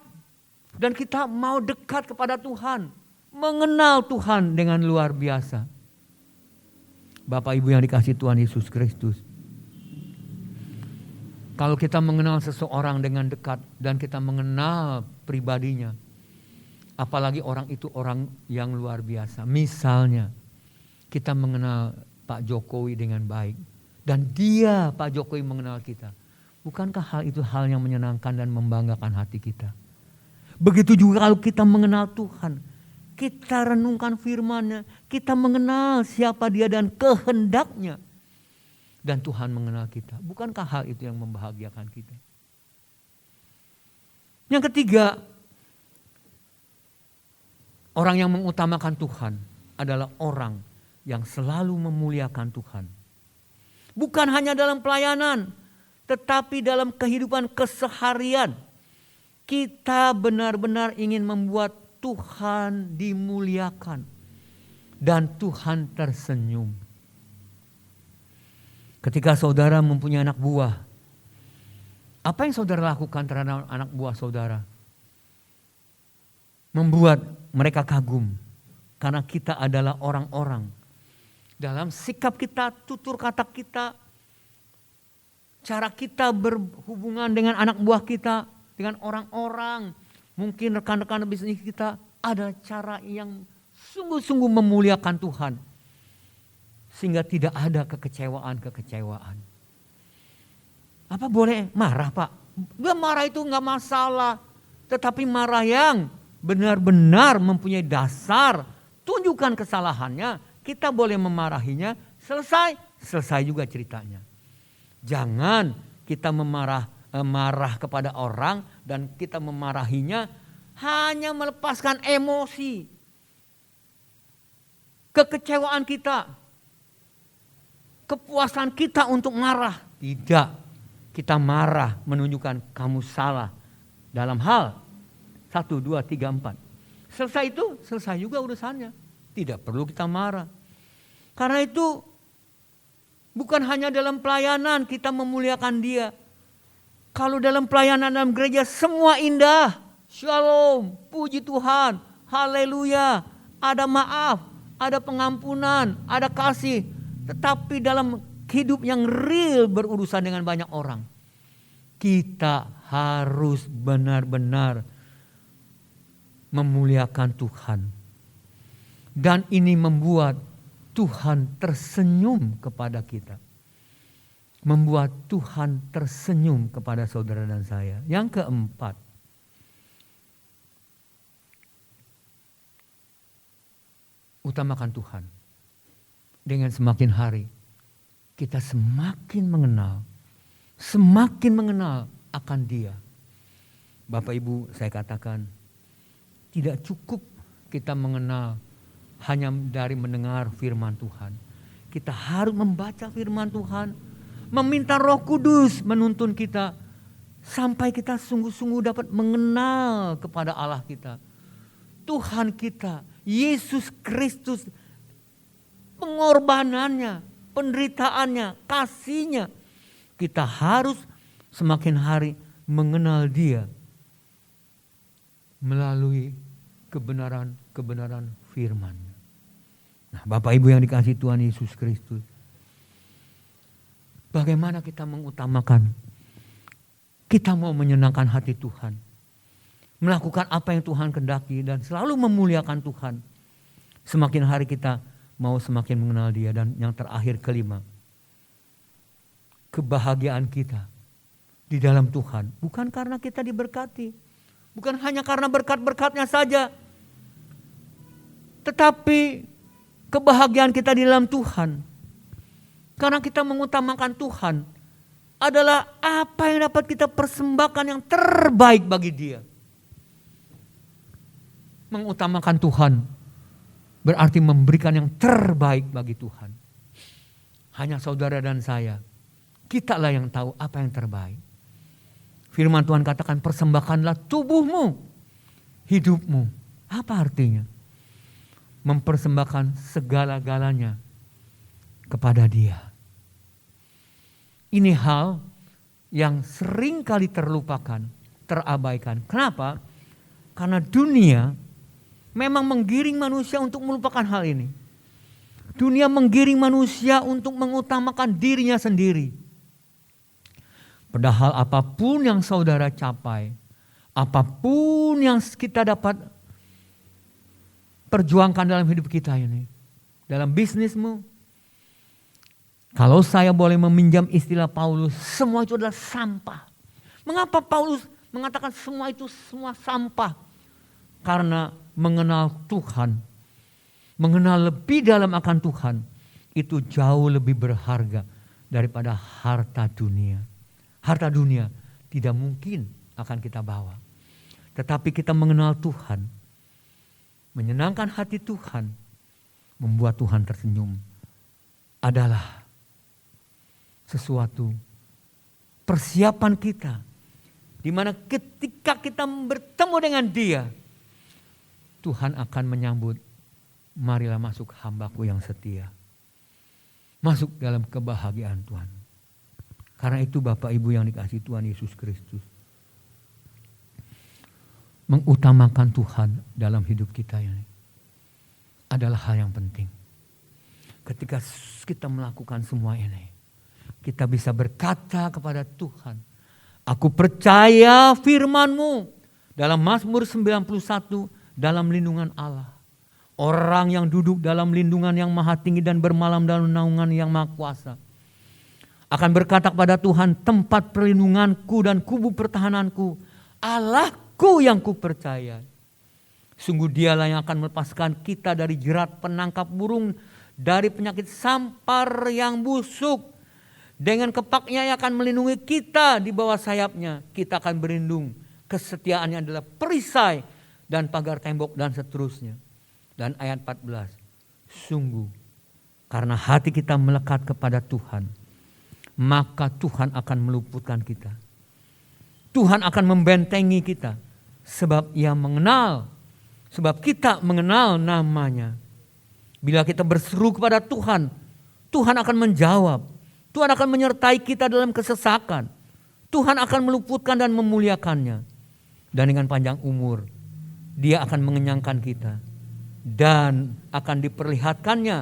dan kita mau dekat kepada Tuhan, mengenal Tuhan dengan luar biasa. Bapak Ibu yang dikasihi Tuhan Yesus Kristus, kalau kita mengenal seseorang dengan dekat dan kita mengenal pribadinya, apalagi orang itu orang yang luar biasa. Misalnya kita mengenal Pak Jokowi dengan baik dan dia Pak Jokowi mengenal kita. Bukankah hal itu hal yang menyenangkan dan membanggakan hati kita? Begitu juga kalau kita mengenal Tuhan. Kita renungkan firman-Nya. Kita mengenal siapa Dia dan kehendaknya. Dan Tuhan mengenal kita. Bukankah hal itu yang membahagiakan kita? Yang ketiga, orang yang mengutamakan Tuhan adalah orang yang selalu memuliakan Tuhan. Bukan hanya dalam pelayanan, tetapi dalam kehidupan keseharian. Kita benar-benar ingin membuat Tuhan dimuliakan dan Tuhan tersenyum. Ketika saudara mempunyai anak buah, apa yang saudara lakukan terhadap anak buah saudara? Membuat mereka kagum karena kita adalah orang-orang. Dalam sikap kita, tutur kata kita, cara kita berhubungan dengan anak buah kita, dengan orang-orang, mungkin rekan-rekan bisnis kita, ada cara yang sungguh-sungguh memuliakan Tuhan. Sehingga tidak ada kekecewaan. Apa boleh marah Pak? Dia marah itu nggak masalah. Tetapi marah yang benar-benar mempunyai dasar, tunjukkan kesalahannya, kita boleh memarahinya, selesai juga ceritanya. Jangan kita marah kepada orang dan kita memarahinya hanya melepaskan emosi, kekecewaan kita, kepuasan kita untuk marah. Tidak, kita marah menunjukkan kamu salah dalam hal 1, 2, 3, 4. Selesai itu, selesai juga urusannya. Tidak perlu kita marah. Karena itu bukan hanya dalam pelayanan kita memuliakan Dia. Kalau dalam pelayanan dalam gereja semua indah. Shalom, puji Tuhan, haleluya. Ada maaf, ada pengampunan, ada kasih. Tetapi dalam hidup yang real berurusan dengan banyak orang, kita harus benar-benar memuliakan Tuhan. Dan ini membuat Tuhan tersenyum kepada kita. Membuat Tuhan tersenyum kepada saudara dan saya. Yang keempat, utamakan Tuhan. Dengan semakin hari kita semakin mengenal akan Dia. Bapak Ibu, saya katakan tidak cukup kita mengenal hanya dari mendengar firman Tuhan. Kita harus membaca firman Tuhan, meminta Roh Kudus menuntun kita sampai kita sungguh-sungguh dapat mengenal kepada Allah kita, Tuhan kita, Yesus Kristus, pengorbanannya, penderitaannya, kasihnya. Kita harus semakin hari mengenal Dia melalui kebenaran firman. Nah, Bapak Ibu yang dikasihi Tuhan Yesus Kristus, bagaimana kita mengutamakan? Kita mau menyenangkan hati Tuhan, melakukan apa yang Tuhan kehendaki dan selalu memuliakan Tuhan. Semakin hari kita mau semakin mengenal Dia. Dan yang terakhir, kelima, kebahagiaan kita di dalam Tuhan bukan karena kita diberkati, bukan hanya karena berkat-berkatnya saja, tetapi kebahagiaan kita di dalam Tuhan karena kita mengutamakan Tuhan adalah apa yang dapat kita persembahkan yang terbaik bagi Dia. Mengutamakan Tuhan berarti memberikan yang terbaik bagi Tuhan. Hanya saudara dan saya, kitalah yang tahu apa yang terbaik. Firman Tuhan katakan, persembahkanlah tubuhmu, hidupmu. Apa artinya? Mempersembahkan segala-galanya kepada Dia. Ini hal yang sering kali terlupakan, terabaikan. Kenapa? Karena dunia memang menggiring manusia untuk melupakan hal ini. Dunia menggiring manusia untuk mengutamakan dirinya sendiri. Padahal apapun yang saudara capai, apapun yang kita dapat perjuangkan dalam hidup kita ini, dalam bisnismu, kalau saya boleh meminjam istilah Paulus, semua itu adalah sampah. Mengapa Paulus mengatakan semua itu semua sampah? Karena mengenal Tuhan, mengenal lebih dalam akan Tuhan, itu jauh lebih berharga daripada harta dunia. Harta dunia tidak mungkin akan kita bawa. Tetapi kita mengenal Tuhan, menyenangkan hati Tuhan, membuat Tuhan tersenyum, adalah sesuatu persiapan kita, di mana ketika kita bertemu dengan Dia, Tuhan akan menyambut, marilah masuk hambaku yang setia. Masuk dalam kebahagiaan Tuhan. Karena itu Bapak Ibu yang dikasihi Tuhan Yesus Kristus, mengutamakan Tuhan dalam hidup kita ini adalah hal yang penting. Ketika kita melakukan semua ini, kita bisa berkata kepada Tuhan, aku percaya firman-Mu dalam Mazmur 91, dalam lindungan Allah. Orang yang duduk dalam lindungan yang maha tinggi dan bermalam dalam naungan yang maha kuasa akan berkata kepada Tuhan, tempat perlindunganku dan kubu pertahananku, Allahku yang kupercaya. Sungguh dialah yang akan melepaskan kita dari jerat penangkap burung, dari penyakit sampar yang busuk. Dengan kepaknya yang akan melindungi kita di bawah sayapnya. Kita akan berlindung. Kesetiaannya adalah perisai dan pagar tembok dan seterusnya. Dan ayat 14. Sungguh karena hati kita melekat kepada Tuhan, maka Tuhan akan meluputkan kita. Tuhan akan membentengi kita. Sebab Ia mengenal. Sebab kita mengenal namanya. Bila kita berseru kepada Tuhan, Tuhan akan menjawab. Tuhan akan menyertai kita dalam kesesakan. Tuhan akan meluputkan dan memuliakannya. Dan dengan panjang umur, Dia akan mengenyangkan kita. Dan akan diperlihatkannya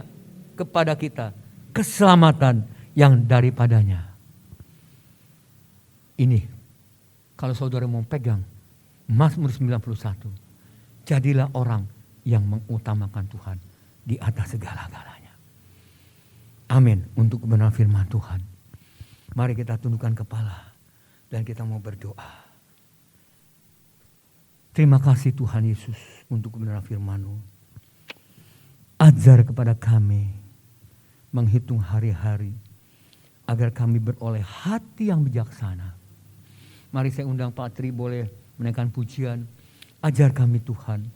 kepada kita keselamatan yang daripadanya. Ini kalau saudara mau pegang Mazmur 91, jadilah orang yang mengutamakan Tuhan di atas segala-galanya. Amin. Untuk kebenaran firman Tuhan, mari kita tundukkan kepala dan kita mau berdoa. Terima kasih Tuhan Yesus untuk kebenaran firman-Mu. Ajar kepada kami menghitung hari-hari agar kami beroleh hati yang bijaksana. Mari saya undang Pak Tri boleh menaikkan pujian. Ajar kami Tuhan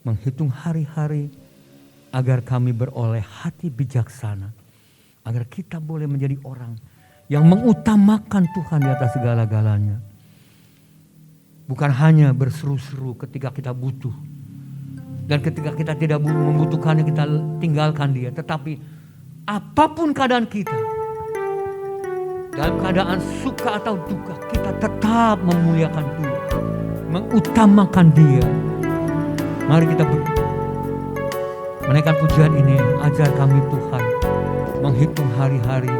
menghitung hari-hari agar kami beroleh hati bijaksana. Agar kita boleh menjadi orang yang mengutamakan Tuhan di atas segala-galanya. Bukan hanya berseru-seru ketika kita butuh. Dan ketika kita tidak membutuhkannya kita tinggalkan Dia. Tetapi apapun keadaan kita, dalam keadaan suka atau duka, kita tetap memuliakan Dia, mengutamakan Dia. Mari kita menaikkan pujian ini. Ajar kami Tuhan menghitung hari-hari.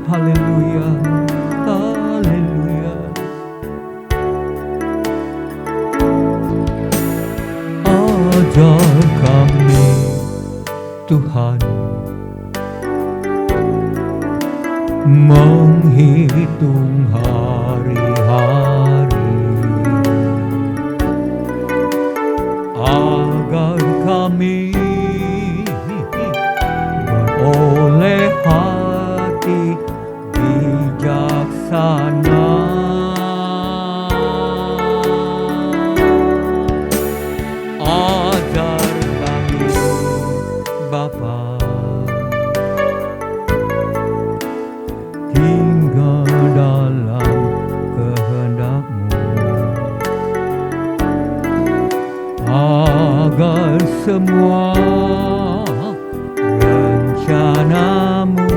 Haleluya, haleluya. Ajar kami Tuhan menghitung hari-hari agar kami beroleh hati bijaksana. Ajar kami Bapa tinggal dalam kehendak-Mu agar semua rencana-Mu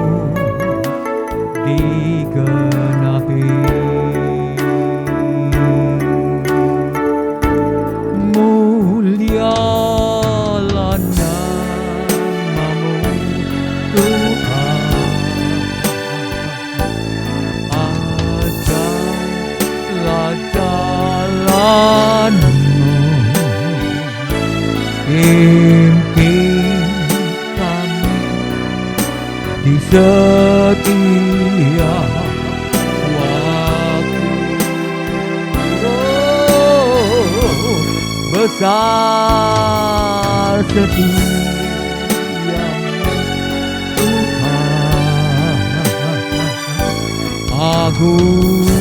digenapi. Mulialah nama-Mu Tuhan, ajarlah jalan-Mu, pimpin kami di setiap waktu. Besar setia-Mu Tuhan, agunglah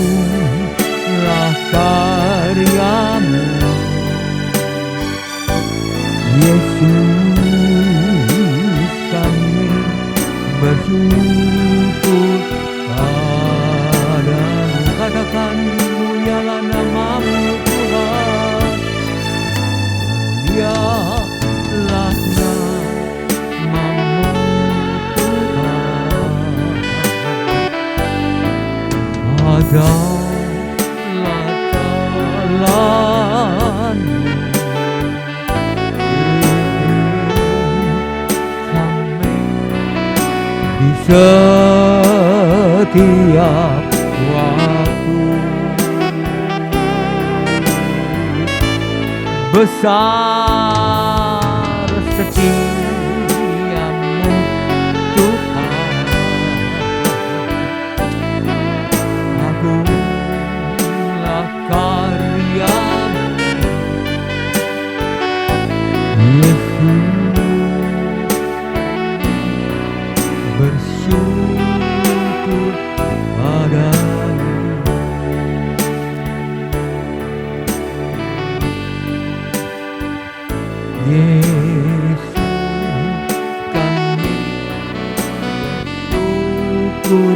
karya-Mu Yesus. Kami bersyukur padamu. Katakan mulialah nama-Mu Tuhan, mulialah nama-Mu Tuhan. Adalah jalan-Mu di setiap waktu. besar setiamu Tuhan, agunglah karyamu Yesus, bersyukur padamu. Yesus, kami bersyukur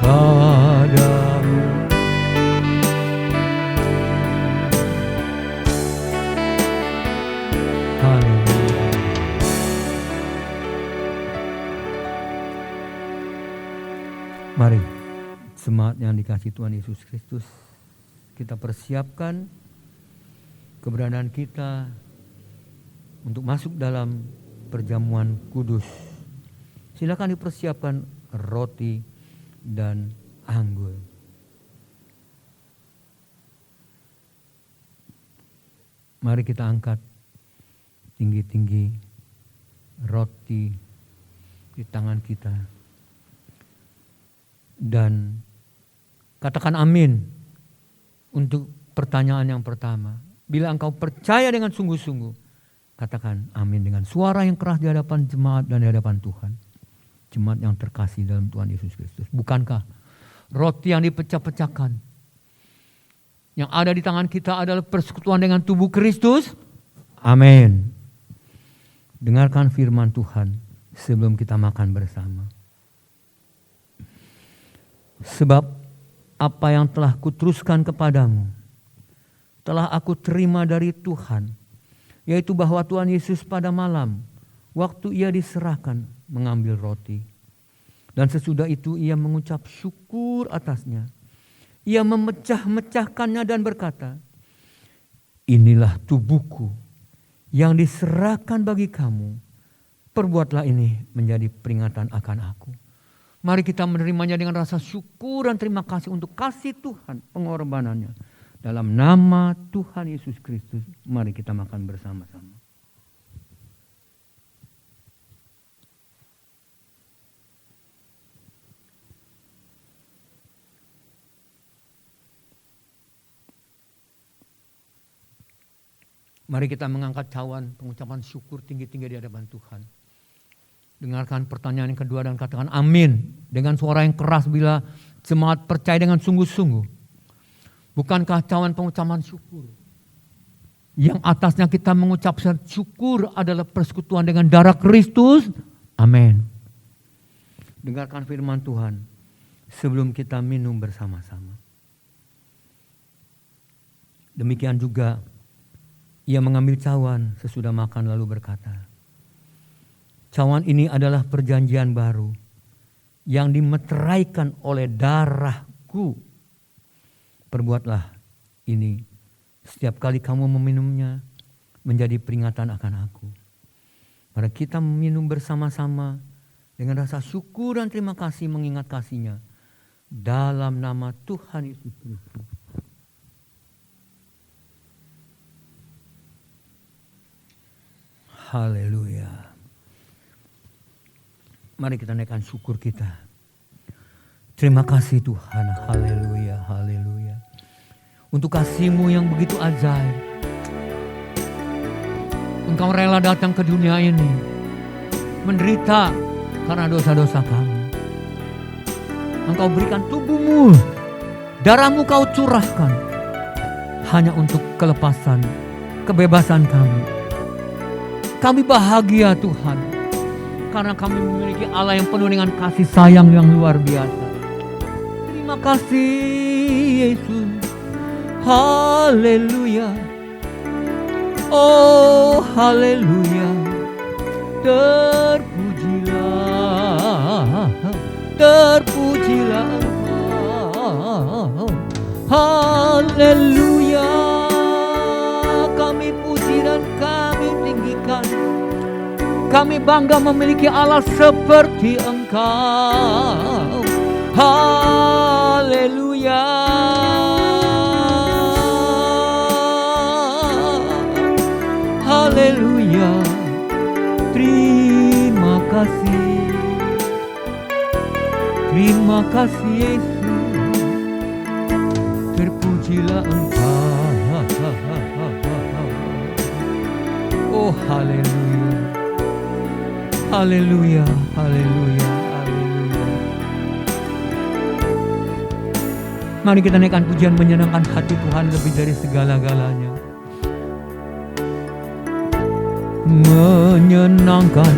padamu. Haleluya. Mari, jemaat yang dikasihi Tuhan Yesus Kristus, kita persiapkan keberadaan kita untuk masuk dalam perjamuan kudus. Silakan dipersiapkan roti dan anggur. Mari kita angkat tinggi-tinggi roti di tangan kita dan katakan amin untuk pertanyaan yang pertama. Bila engkau percaya dengan sungguh-sungguh, katakan amin dengan suara yang keras di hadapan jemaat dan di hadapan Tuhan. Jemaat yang terkasih dalam Tuhan Yesus Kristus. Bukankah roti yang dipecah-pecahkan, yang ada di tangan kita adalah persekutuan dengan tubuh Kristus? Amin. Dengarkan firman Tuhan sebelum kita makan bersama. Sebab apa yang telah kuteruskan kepadamu, telah aku terima dari Tuhan, yaitu bahwa Tuhan Yesus pada malam, waktu ia diserahkan, mengambil roti. Dan sesudah itu ia mengucap syukur atasnya. Ia memecah-mecahkannya dan berkata, inilah tubuhku yang diserahkan bagi kamu. Perbuatlah ini menjadi peringatan akan aku. Mari kita menerimanya dengan rasa syukur dan terima kasih untuk kasih Tuhan, pengorbanannya. Dalam nama Tuhan Yesus Kristus, mari kita makan bersama-sama. Mari kita mengangkat cawan pengucapan syukur tinggi-tinggi di hadapan Tuhan. Dengarkan pertanyaan yang kedua dan katakan amin dengan suara yang keras bila jemaat percaya dengan sungguh-sungguh. Bukankah cawan pengucapan syukur yang atasnya kita mengucapkan syukur adalah persekutuan dengan darah Kristus? Amin. Dengarkan firman Tuhan sebelum kita minum bersama-sama. Demikian juga ia mengambil cawan sesudah makan lalu berkata, cawan ini adalah perjanjian baru yang dimeteraikan oleh darahku. Perbuatlah ini setiap kali kamu meminumnya menjadi peringatan akan aku. Mari kita minum bersama-sama dengan rasa syukur dan terima kasih mengingat kasih-Nya dalam nama Tuhan Yesus Kristus. Haleluya. Mari kita naikkan syukur kita. Terima kasih Tuhan. Haleluya, haleluya. Untuk kasih-Mu yang begitu ajaib. Engkau rela datang ke dunia ini. Menderita karena dosa-dosa kami. Engkau berikan tubuh-Mu. Darah-Mu Kau curahkan. Hanya untuk kelepasan, kebebasan kami. Kami bahagia Tuhan. Karena kami memiliki Allah yang penuh dengan kasih sayang yang luar biasa. Terima kasih Yesus. Haleluya. Oh haleluya. Terpujilah. Terpujilah Engkau. Haleluya. Kami puji dan kami tinggikan. Kami bangga memiliki Allah seperti Engkau. Haleluya. kasih. Terima kasih Yesus, terpujilah Engkau. Oh haleluya, haleluya, haleluya, haleluya. Mari kita naikkan pujian menyenangkan hati Tuhan lebih dari segala-galanya. Menyenangkan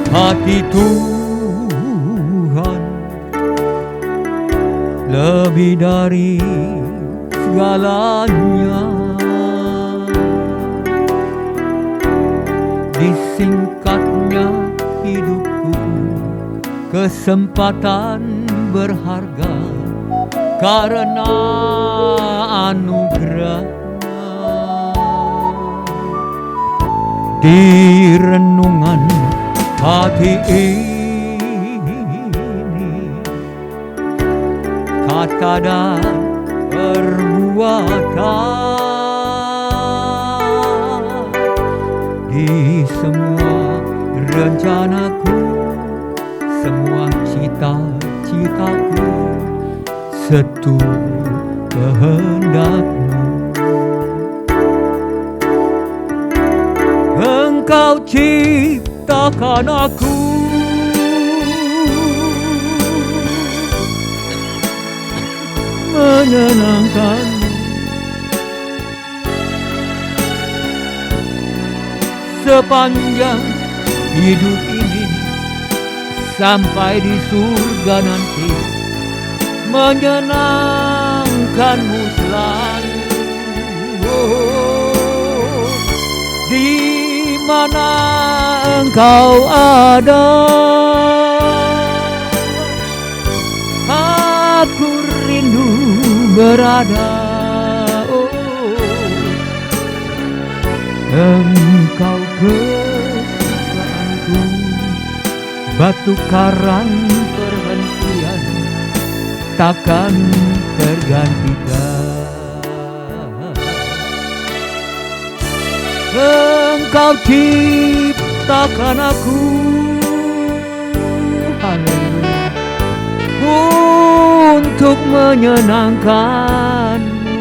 hati Tuhan lebih dari segalanya. Disingkatnya hidupku, kesempatan berharga karena anugerah-Nya. Di renungan hati ini, kata dan perbuatan, di semua rencanaku, semua cita-citaku, seturut kehendak-Mu. Engkau ciptakan aku menyenangkan-Mu. Sepanjang hidup ini sampai di surga nanti, menyenangkan-Mu selalu. Oh, di mana Engkau ada, aku rindu berada. Oh, Engkau kesukaanku, batu karang perhentian, takkan tergantikan. Engkau ciptakan aku, haleluya, untuk menyenangkan-Mu.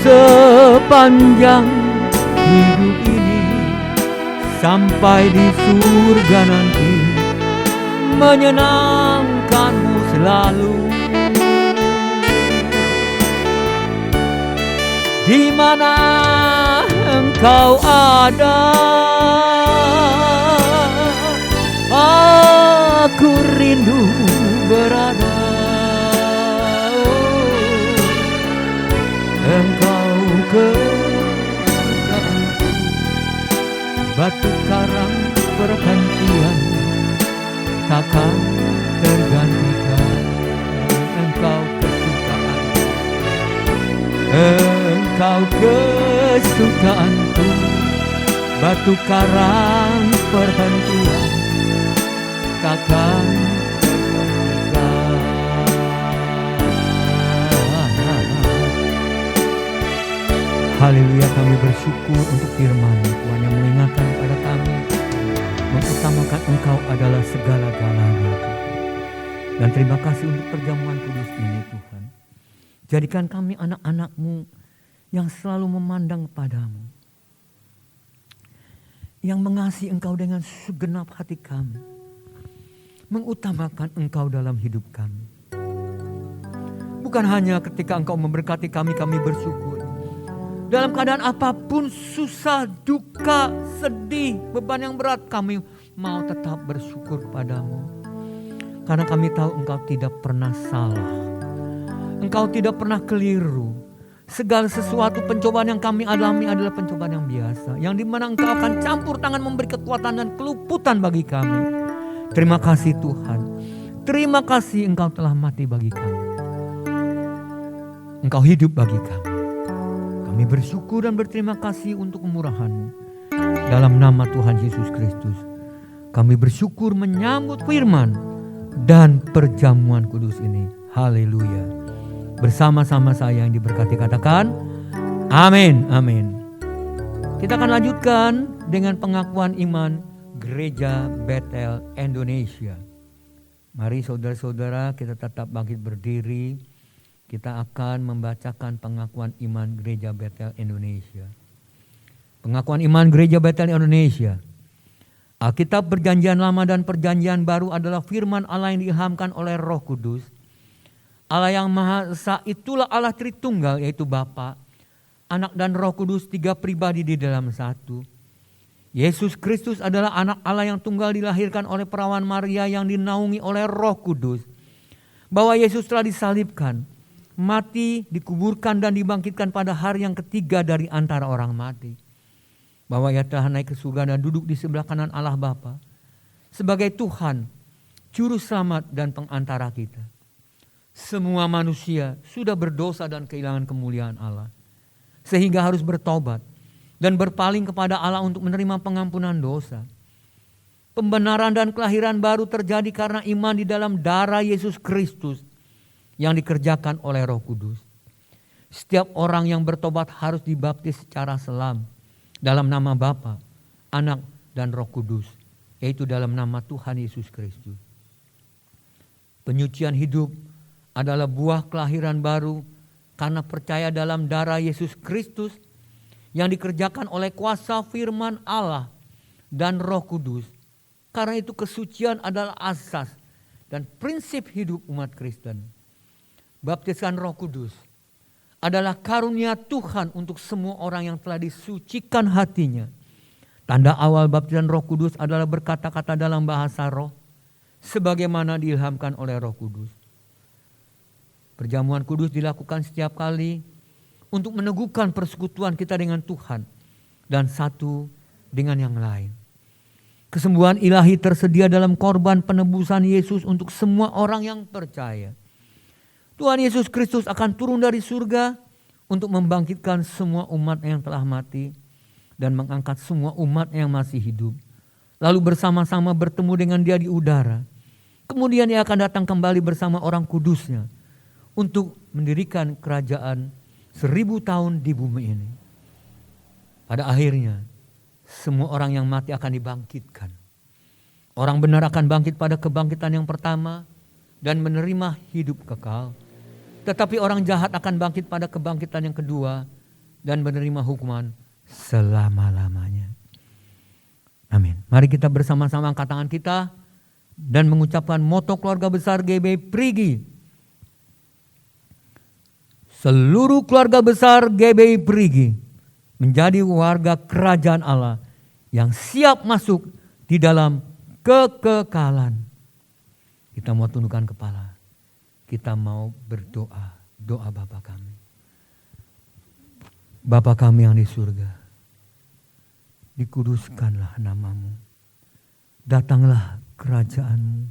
Sepanjang hidup ini sampai di surga nanti, menyenangkan-Mu selalu. Di mana Engkau ada, aku rindu berada. Engkau kesukaanku, batu karang perhentian, takkan tergantikan. Engkau kesukaanku, Engkau kesukaanku, batu karang perhentian, takkan tergantikan. Haleluya, kami bersyukur untuk firman-Mu Tuhan yang mengingatkan kepada kami, mengutamakan Engkau adalah segala-galanya. Dan terima kasih untuk perjamuan kudus ini Tuhan. Jadikan kami anak-anak-Mu yang selalu memandang kepadamu, yang mengasihi Engkau dengan segenap hati kami, mengutamakan Engkau dalam hidup kami. Bukan hanya ketika Engkau memberkati kami, kami bersyukur. Dalam keadaan apapun, susah, duka, sedih, beban yang berat, kami mau tetap bersyukur kepadamu. Karena kami tahu Engkau tidak pernah salah. Engkau tidak pernah keliru. Segala sesuatu pencobaan yang kami alami adalah pencobaan yang biasa, yang dimana Engkau akan campur tangan memberi kekuatan dan keluputan bagi kami. Terima kasih Tuhan. Terima kasih Engkau telah mati bagi kami. Engkau hidup bagi kami. Kami bersyukur dan berterima kasih untuk kemurahan-Mu. Dalam nama Tuhan Yesus Kristus, kami bersyukur menyambut firman dan perjamuan kudus ini. Haleluya. Bersama-sama saya yang diberkati katakan, amin, amin. Kita akan lanjutkan dengan pengakuan iman Gereja Betel Indonesia. Mari saudara-saudara kita tetap bangkit berdiri. Kita akan membacakan pengakuan iman Gereja Betel Indonesia. Pengakuan iman Gereja Betel Indonesia. Alkitab Perjanjian Lama dan Perjanjian Baru adalah firman Allah yang diilhamkan oleh Roh Kudus. Allah yang Maha Esa itulah Allah Tritunggal, yaitu Bapa, Anak dan Roh Kudus, 3 pribadi di dalam satu. Yesus Kristus adalah anak Allah yang tunggal dilahirkan oleh perawan Maria yang dinaungi oleh Roh Kudus. Bahwa Yesus telah disalibkan, mati, dikuburkan dan dibangkitkan pada hari yang ketiga dari antara orang mati. Bahwa Ia telah naik ke surga dan duduk di sebelah kanan Allah Bapa sebagai Tuhan, Juru Selamat dan Pengantara kita. Semua manusia sudah berdosa dan kehilangan kemuliaan Allah, sehingga harus bertobat dan berpaling kepada Allah untuk menerima pengampunan dosa. Pembenaran dan kelahiran baru terjadi karena iman di dalam darah Yesus Kristus yang dikerjakan oleh Roh Kudus. Setiap orang yang bertobat harus dibaptis secara selam dalam nama Bapa, Anak dan Roh Kudus, yaitu dalam nama Tuhan Yesus Kristus. Penyucian hidup adalah buah kelahiran baru karena percaya dalam darah Yesus Kristus yang dikerjakan oleh kuasa firman Allah dan Roh Kudus. Karena itu kesucian adalah asas dan prinsip hidup umat Kristen. Baptisan Roh Kudus adalah karunia Tuhan untuk semua orang yang telah disucikan hatinya. Tanda awal baptisan Roh Kudus adalah berkata-kata dalam bahasa roh sebagaimana diilhamkan oleh Roh Kudus. Perjamuan kudus dilakukan setiap kali untuk meneguhkan persekutuan kita dengan Tuhan dan satu dengan yang lain. Kesembuhan ilahi tersedia dalam korban penebusan Yesus untuk semua orang yang percaya. Tuhan Yesus Kristus akan turun dari surga untuk membangkitkan semua umat yang telah mati dan mengangkat semua umat yang masih hidup. Lalu bersama-sama bertemu dengan Dia di udara. Kemudian Ia akan datang kembali bersama orang kudusnya untuk mendirikan kerajaan 1000 tahun di bumi ini. Pada akhirnya semua orang yang mati akan dibangkitkan. Orang benar akan bangkit pada kebangkitan yang pertama dan menerima hidup kekal. Tetapi orang jahat akan bangkit pada kebangkitan yang kedua dan menerima hukuman selama-lamanya. Amin. Mari kita bersama-sama angkat tangan kita dan mengucapkan moto keluarga besar GBI Prigi. Seluruh keluarga besar GBI Prigi menjadi warga kerajaan Allah yang siap masuk di dalam kekekalan. Kita mau tundukkan kepala. Kita mau berdoa. Doa Bapa kami. Bapa kami yang di surga. Dikuduskanlah namamu. Datanglah kerajaanmu.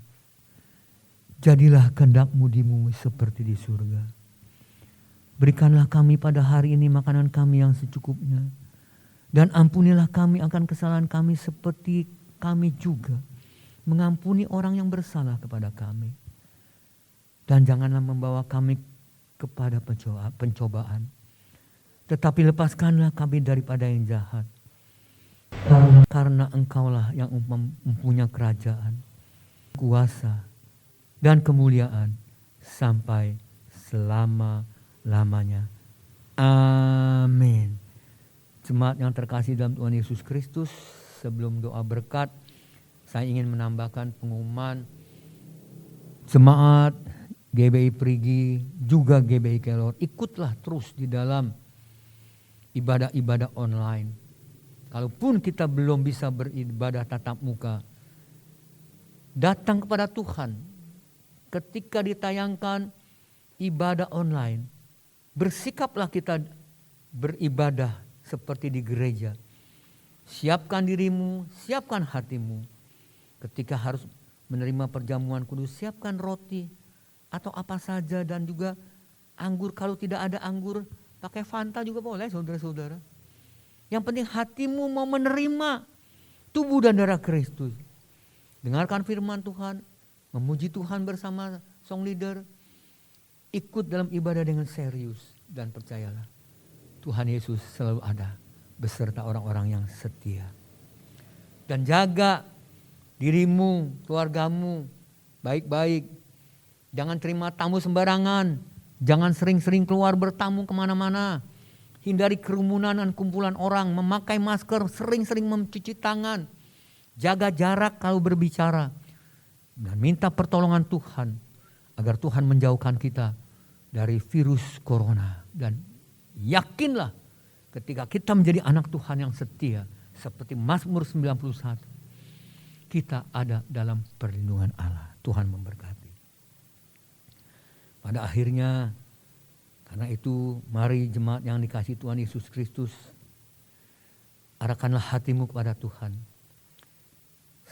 Jadilah kehendak-Mu di bumi seperti di surga. Berikanlah kami pada hari ini makanan kami yang secukupnya. Dan ampunilah kami akan kesalahan kami seperti kami juga mengampuni orang yang bersalah kepada kami. Dan janganlah membawa kami kepada pencobaan. Tetapi lepaskanlah kami daripada yang jahat. Karena Engkaulah yang mempunyai kerajaan, kuasa, dan kemuliaan sampai selama-lamanya. Amin. Jemaat yang terkasih dalam Tuhan Yesus Kristus, sebelum doa berkat, saya ingin menambahkan pengumuman jemaat GBI Prigi, juga GBI Kelor, ikutlah terus di dalam ibadah-ibadah online. Kalaupun kita belum bisa beribadah tatap muka, datang kepada Tuhan. Ketika ditayangkan ibadah online, bersikaplah kita beribadah seperti di gereja. Siapkan dirimu, siapkan hatimu. Ketika harus menerima perjamuan kudus, siapkan roti atau apa saja dan juga anggur. Kalau tidak ada anggur, pakai Fanta juga boleh saudara-saudara. Yang penting hatimu mau menerima tubuh dan darah Kristus. Dengarkan firman Tuhan, memuji Tuhan bersama song leader. Ikut dalam ibadah dengan serius dan percayalah Tuhan Yesus selalu ada beserta orang-orang yang setia. Dan jaga dirimu, keluargamu baik-baik. Jangan terima tamu sembarangan. Jangan sering-sering keluar bertamu kemana-mana. Hindari kerumunan dan kumpulan orang. Memakai masker, sering-sering mencuci tangan. Jaga jarak kalau berbicara. Dan minta pertolongan Tuhan. Agar Tuhan menjauhkan kita dari virus corona. Dan yakinlah ketika kita menjadi anak Tuhan yang setia. Seperti Mazmur 91. Kita ada dalam perlindungan Allah. Tuhan memberkati. Pada akhirnya, karena itu mari jemaat yang dikasihi Tuhan Yesus Kristus, arahkanlah hatimu kepada Tuhan.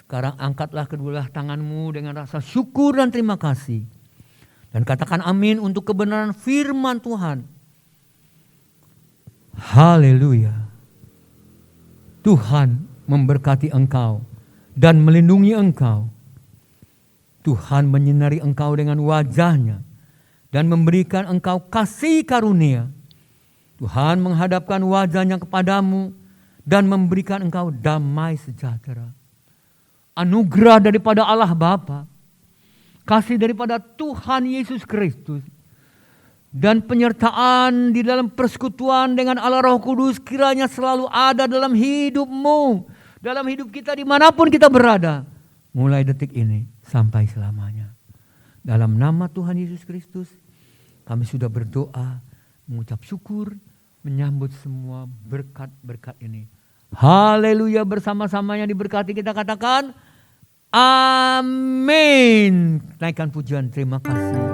Sekarang angkatlah kedua tanganmu dengan rasa syukur dan terima kasih. Dan katakan amin untuk kebenaran firman Tuhan. Haleluya. Tuhan memberkati engkau dan melindungi engkau. Tuhan menyinari engkau dengan wajah-Nya dan memberikan engkau kasih karunia. Tuhan menghadapkan wajah-Nya kepadamu dan memberikan engkau damai sejahtera. Anugerah daripada Allah Bapa, kasih daripada Tuhan Yesus Kristus, dan penyertaan di dalam persekutuan dengan Allah Roh Kudus kiranya selalu ada dalam hidupmu, dalam hidup kita dimanapun kita berada, mulai detik ini sampai selamanya. Dalam nama Tuhan Yesus Kristus, kami sudah berdoa, mengucap syukur, menyambut semua berkat-berkat ini. Haleluya, bersama-samanya diberkati, kita katakan amin. Naikkan pujian, terima kasih.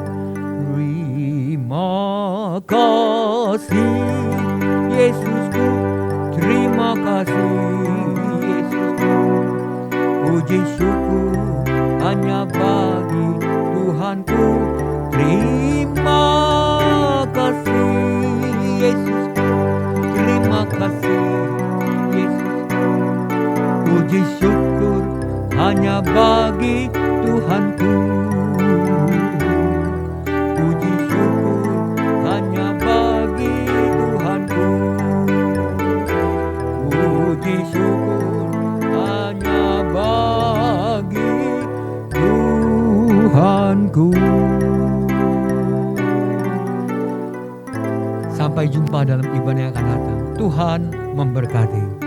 Terima kasih Yesusku, terima kasih Yesusku. Puji syukur hanya bagi Tuhanku. Terima kasih Yesusku, terima kasih Yesusku. Puji syukur hanya bagi Tuhanku. Puji syukur hanya bagi Tuhanku. Puji syukur hanya bagi Tuhanku. Sampai jumpa dalam ibadah yang akan datang. Tuhan memberkati.